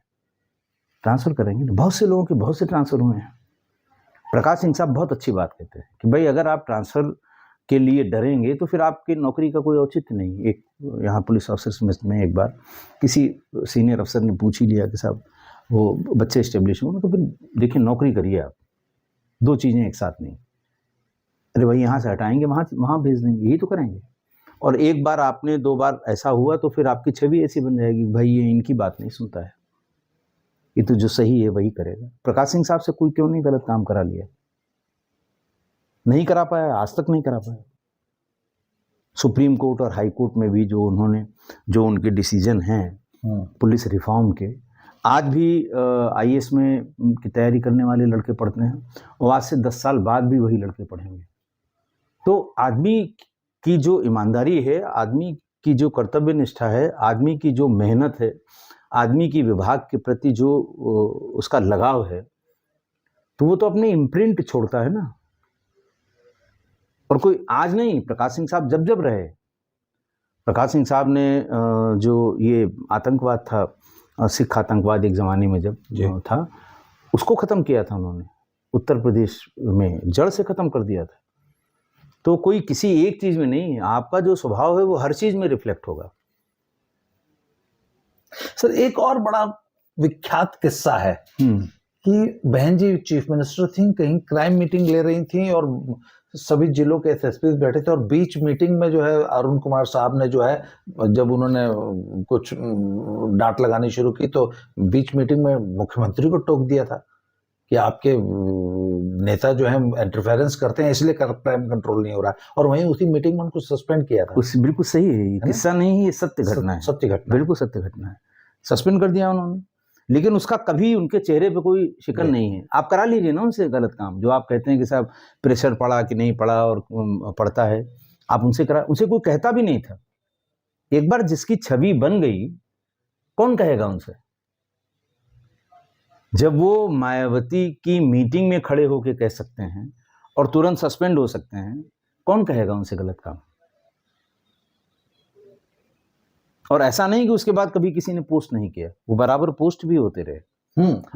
ट्रांसफर करेंगे। बहुत से लोगों के बहुत से ट्रांसफर हुए हैं। प्रकाश सिंह साहब बहुत अच्छी बात कहते हैं कि भाई अगर आप ट्रांसफर के लिए डरेंगे तो फिर आपकी नौकरी का कोई औचित्य नहीं। एक यहाँ पुलिस ऑफिसर्स में एक बार किसी सीनियर अफसर ने पूछ ही लिया कि साहब वो बच्चे इस्टेब्लिश होंगे, तो फिर देखिए नौकरी करिए आप, 2 चीज़ें एक साथ नहीं। अरे भाई यहाँ से हटाएंगे वहाँ भेज देंगे, यही तो करेंगे। और एक बार आपने 2 बार ऐसा हुआ तो फिर आपकी छवि ऐसी बन जाएगी, भाई ये इनकी बात नहीं सुनता है, ये तो जो सही है वही करेगा। प्रकाश सिंह साहब से कोई क्यों नहीं गलत काम करा लिया, नहीं करा पाया, आज तक नहीं करा पाया। सुप्रीम कोर्ट और हाई कोर्ट में भी जो उनके डिसीजन हैं पुलिस रिफॉर्म के, आज भी आईएएस में की तैयारी करने वाले लड़के पढ़ते हैं और आज से 10 साल बाद भी वही लड़के पढ़ेंगे। तो आदमी की जो ईमानदारी है, आदमी की जो कर्तव्य निष्ठा है, आदमी की जो मेहनत है, आदमी की विभाग के प्रति जो उसका लगाव है, तो वो तो अपनी इम्प्रिंट छोड़ता है ना। और कोई आज नहीं, प्रकाश सिंह साहब जब रहे, प्रकाश सिंह साहब ने जो ये आतंकवाद था, सिख आतंकवाद एक ज़माने में जब था, उसको ख़त्म किया था उन्होंने, उत्तर प्रदेश में जड़ से ख़त्म कर दिया था। तो कोई किसी एक चीज़ में नहीं, आपका जो स्वभाव है वो हर चीज़ में रिफ्लेक्ट होगा। सर एक और बड़ा विख्यात किस्सा है कि बहन जी चीफ मिनिस्टर थी, कहीं क्राइम मीटिंग ले रही थी और सभी जिलों के एसएसपी बैठे थे, और बीच मीटिंग में जो है अरुण कुमार साहब ने जो है, जब उन्होंने कुछ डांट लगानी शुरू की तो बीच मीटिंग में मुख्यमंत्री को टोक दिया था कि आपके नेता जो है इंटरफेरेंस करते हैं इसलिए क्राइम कंट्रोल नहीं हो रहा है, और वहीं उसी मीटिंग में उनको सस्पेंड किया था। बिल्कुल सही है, किस्सा नहीं, ये सत्य घटना है, सत्य घटना, बिल्कुल सत्य घटना है। सस्पेंड कर दिया उन्होंने, लेकिन उसका कभी उनके चेहरे पे कोई शिकन नहीं है। आप करा लीजिए ना उनसे गलत काम, जो आप कहते हैं कि साहब प्रेशर पड़ा कि नहीं पड़ा और पड़ता है, आप उनसे करा, उनसे कोई कहता भी नहीं था। एक बार जिसकी छवि बन गई, कौन कहेगा उनसे? जब वो मायावती की मीटिंग में खड़े होके कह सकते हैं और तुरंत सस्पेंड हो सकते हैं, कौन कहेगा उनसे गलत काम? और ऐसा नहीं कि उसके बाद कभी किसी ने पोस्ट नहीं किया, वो बराबर पोस्ट भी होते रहे।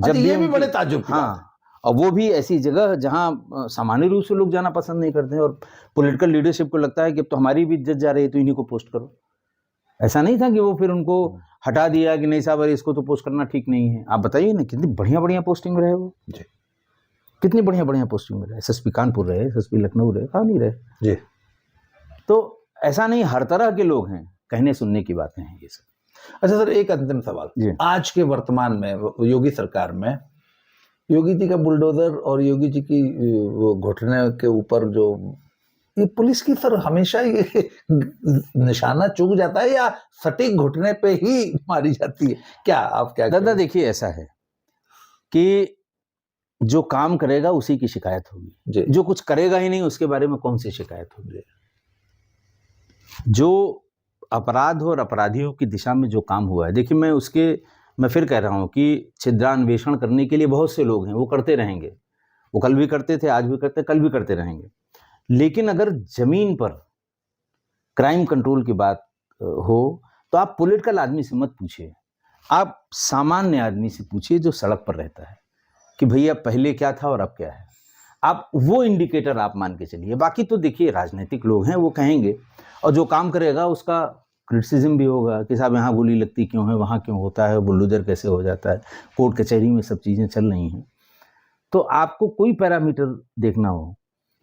जब ये भी बड़े ताज्जुब की बात है। हाँ, और वो भी ऐसी जगह जहां सामान्य रूप से लोग जाना पसंद नहीं करते हैं, और पॉलिटिकल लीडरशिप को लगता है कि अब तो हमारी भी इज्जत जा रही है तो इन्हीं को पोस्ट करो। ऐसा नहीं था कि वो फिर उनको हटा दिया कि नहीं साहब, अरे इसको तो पोस्ट करना ठीक नहीं है। आप बताइए ना, कितनी बढ़िया बढ़िया पोस्टिंग रहे वो जी, कितनी बढ़िया बढ़िया पोस्टिंग रहे। एसएसपी कानपुर रहे, एसएसपी लखनऊ रहे, कहाँ नहीं रहे जी। तो ऐसा नहीं, हर तरह के लोग हैं, कहने सुनने की बातें हैं ये सब। अच्छा सर, एक अंतिम सवाल, आज के वर्तमान में योगी सरकार में योगी जी का बुलडोजर और योगी जी की वो घुटने के ऊपर जो ये पुलिस की सर हमेशा ये निशाना चूक जाता है या सटीक घुटने पे ही मारी जाती है, क्या आप क्या दादा देखिए, ऐसा है कि जो काम करेगा उसी की शिकायत होगी, जो कुछ करेगा ही नहीं उसके बारे में कौन सी शिकायत होगी। जो अपराध और अपराधियों की दिशा में जो काम हुआ है, देखिए मैं फिर कह रहा हूं कि छिद्रान्वेषण करने के लिए बहुत से लोग हैं, वो करते रहेंगे, वो कल भी करते थे, आज भी करते, कल भी करते रहेंगे। लेकिन अगर जमीन पर क्राइम कंट्रोल की बात हो तो आप पॉलिटिकल आदमी से मत पूछिए, आप सामान्य आदमी से पूछिए जो सड़क पर रहता है कि भैया पहले क्या था और अब क्या है। आप वो इंडिकेटर आप मान के चलिए। बाकी तो देखिए राजनीतिक लोग हैं, वो कहेंगे, और जो काम करेगा उसका क्रिटिसिज्म भी होगा कि साहब यहाँ गोली लगती क्यों है, वहाँ क्यों होता है, बुलडोजर कैसे हो जाता है, कोर्ट कचहरी में सब चीज़ें चल रही हैं। तो आपको कोई पैरामीटर देखना हो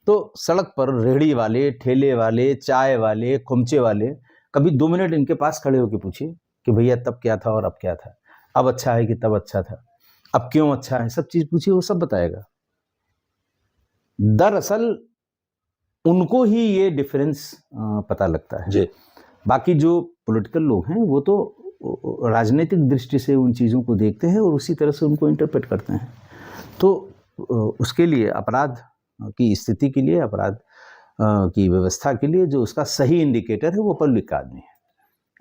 तो सड़क पर रेहड़ी वाले, ठेले वाले, चाय वाले, खुमचे वाले, कभी 2 मिनट इनके पास खड़े होकर पूछिए कि भैया तब क्या था और अब क्या था, अब अच्छा है कि तब अच्छा था, अब क्यों अच्छा है, सब चीज़ पूछिए, वो सब बताएगा। दरअसल उनको ही ये डिफरेंस पता लगता है जी। बाकी जो पॉलिटिकल लोग हैं वो तो राजनीतिक दृष्टि से उन चीज़ों को देखते हैं और उसी तरह से उनको इंटरप्रेट करते हैं। तो उसके लिए अपराध की स्थिति के लिए, अपराध की व्यवस्था के लिए जो उसका सही इंडिकेटर है वो पब्लिक का आदमी है।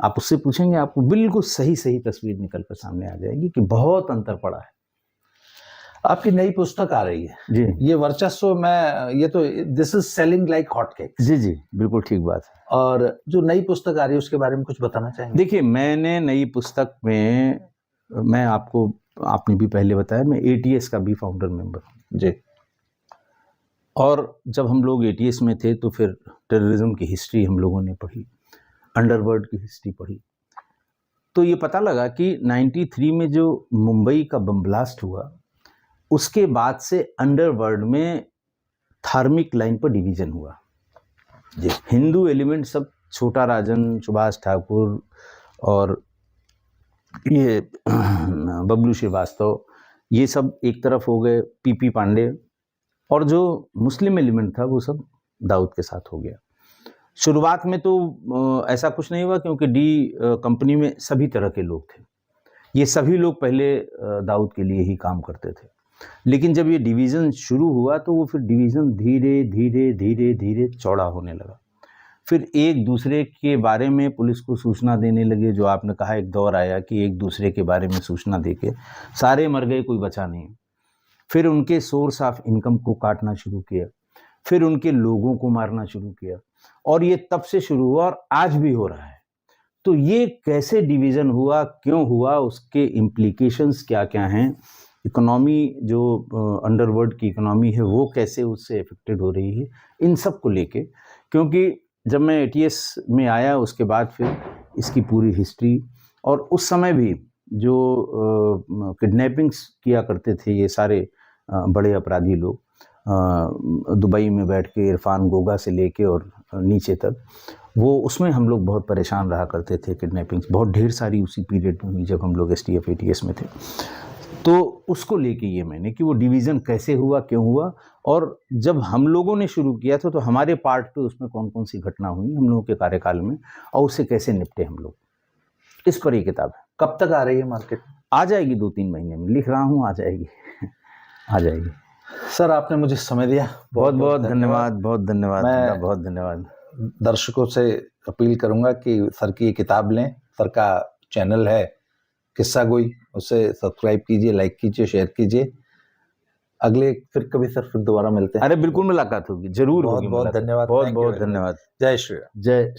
आप उससे पूछेंगे, आपको बिल्कुल सही तस्वीर निकल कर सामने आ जाएगी कि बहुत अंतर पड़ा है। आपकी नई पुस्तक आ रही है जी, ये वर्चस्व में, ये तो this is selling like hot cake. जी, बिल्कुल ठीक बात है। और जो नई पुस्तक आ रही है उसके बारे में कुछ बताना चाहेंगे? देखिए, मैंने नई पुस्तक में, मैं आपको, आपने भी पहले बताया, मैं एटीएस का भी फाउंडर मेंबर हूँ जी। और जब हम लोग एटीएस में थे तो फिर टेररिज्म की हिस्ट्री हम लोगों ने पढ़ी, अंडरवर्ल्ड की हिस्ट्री पढ़ी, तो ये पता लगा कि 93 में जो मुंबई का बम ब्लास्ट हुआ उसके बाद से अंडरवर्ल्ड में धार्मिक लाइन पर डिवीजन हुआ जी। हिंदू एलिमेंट सब, छोटा राजन, सुभाष ठाकुर और ये बबलू श्रीवास्तव, ये सब एक तरफ हो गए, पीपी पांडे, और जो मुस्लिम एलिमेंट था वो सब दाऊद के साथ हो गया। शुरुआत में तो ऐसा कुछ नहीं हुआ क्योंकि डी कंपनी में सभी तरह के लोग थे, ये सभी लोग पहले दाऊद के लिए ही काम करते थे। लेकिन जब ये डिवीज़न शुरू हुआ तो वो फिर डिवीज़न धीरे धीरे धीरे धीरे चौड़ा होने लगा। फिर एक दूसरे के बारे में पुलिस को सूचना देने लगे, जो आपने कहा एक दौर आया कि एक दूसरे के बारे में सूचना देके सारे मर गए, कोई बचा नहीं। फिर उनके सोर्स ऑफ इनकम को काटना शुरू किया, फिर उनके लोगों को मारना शुरू किया, और ये तब से शुरू हुआ और आज भी हो रहा है। तो ये कैसे डिवीज़न हुआ, क्यों हुआ, उसके इम्प्लीकेशंस क्या क्या हैं, इकोनॉमी जो अंडरवर्ल्ड की इकोनॉमी है वो कैसे उससे अफेक्टेड हो रही है, इन सब को लेके, क्योंकि जब मैं एटीएस में आया उसके बाद फिर इसकी पूरी हिस्ट्री, और उस समय भी जो किडनैपिंग्स किया करते थे ये सारे बड़े अपराधी लोग, दुबई में बैठ के इरफान गोगा से लेके और नीचे तक, वो उसमें हम लोग बहुत परेशान रहा करते थे। किडनैपिंग्स बहुत ढेर सारी उसी पीरियड में हुई जब हम लोग एसटीएफ एटीएस में थे। तो उसको लेके ये मैंने कि वो डिवीज़न कैसे हुआ, क्यों हुआ, और जब हम लोगों ने शुरू किया था तो हमारे पार्ट पे उसमें कौन कौन सी घटना हुई हम लोगों के कार्यकाल में और उससे कैसे निपटे हम लोग, इस पर ये किताब है। कब तक आ रही है मार्केट? आ जाएगी 2-3 महीने में, लिख रहा हूँ, आ जाएगी आ जाएगी। सर आपने मुझे समय दिया, बहुत बहुत धन्यवाद, बहुत धन्यवाद, मैं बहुत धन्यवाद। दर्शकों से अपील करूंगा कि सर की ये किताब लें। सर का चैनल है किस्सा गोई, उसे सब्सक्राइब कीजिए, लाइक कीजिए, शेयर कीजिए। अगले फिर कभी सर फिर दोबारा मिलते हैं। अरे बिल्कुल मुलाकात होगी, जरूर होगी। बहुत धन्यवाद, बहुत बहुत धन्यवाद। जय श्री राम। जय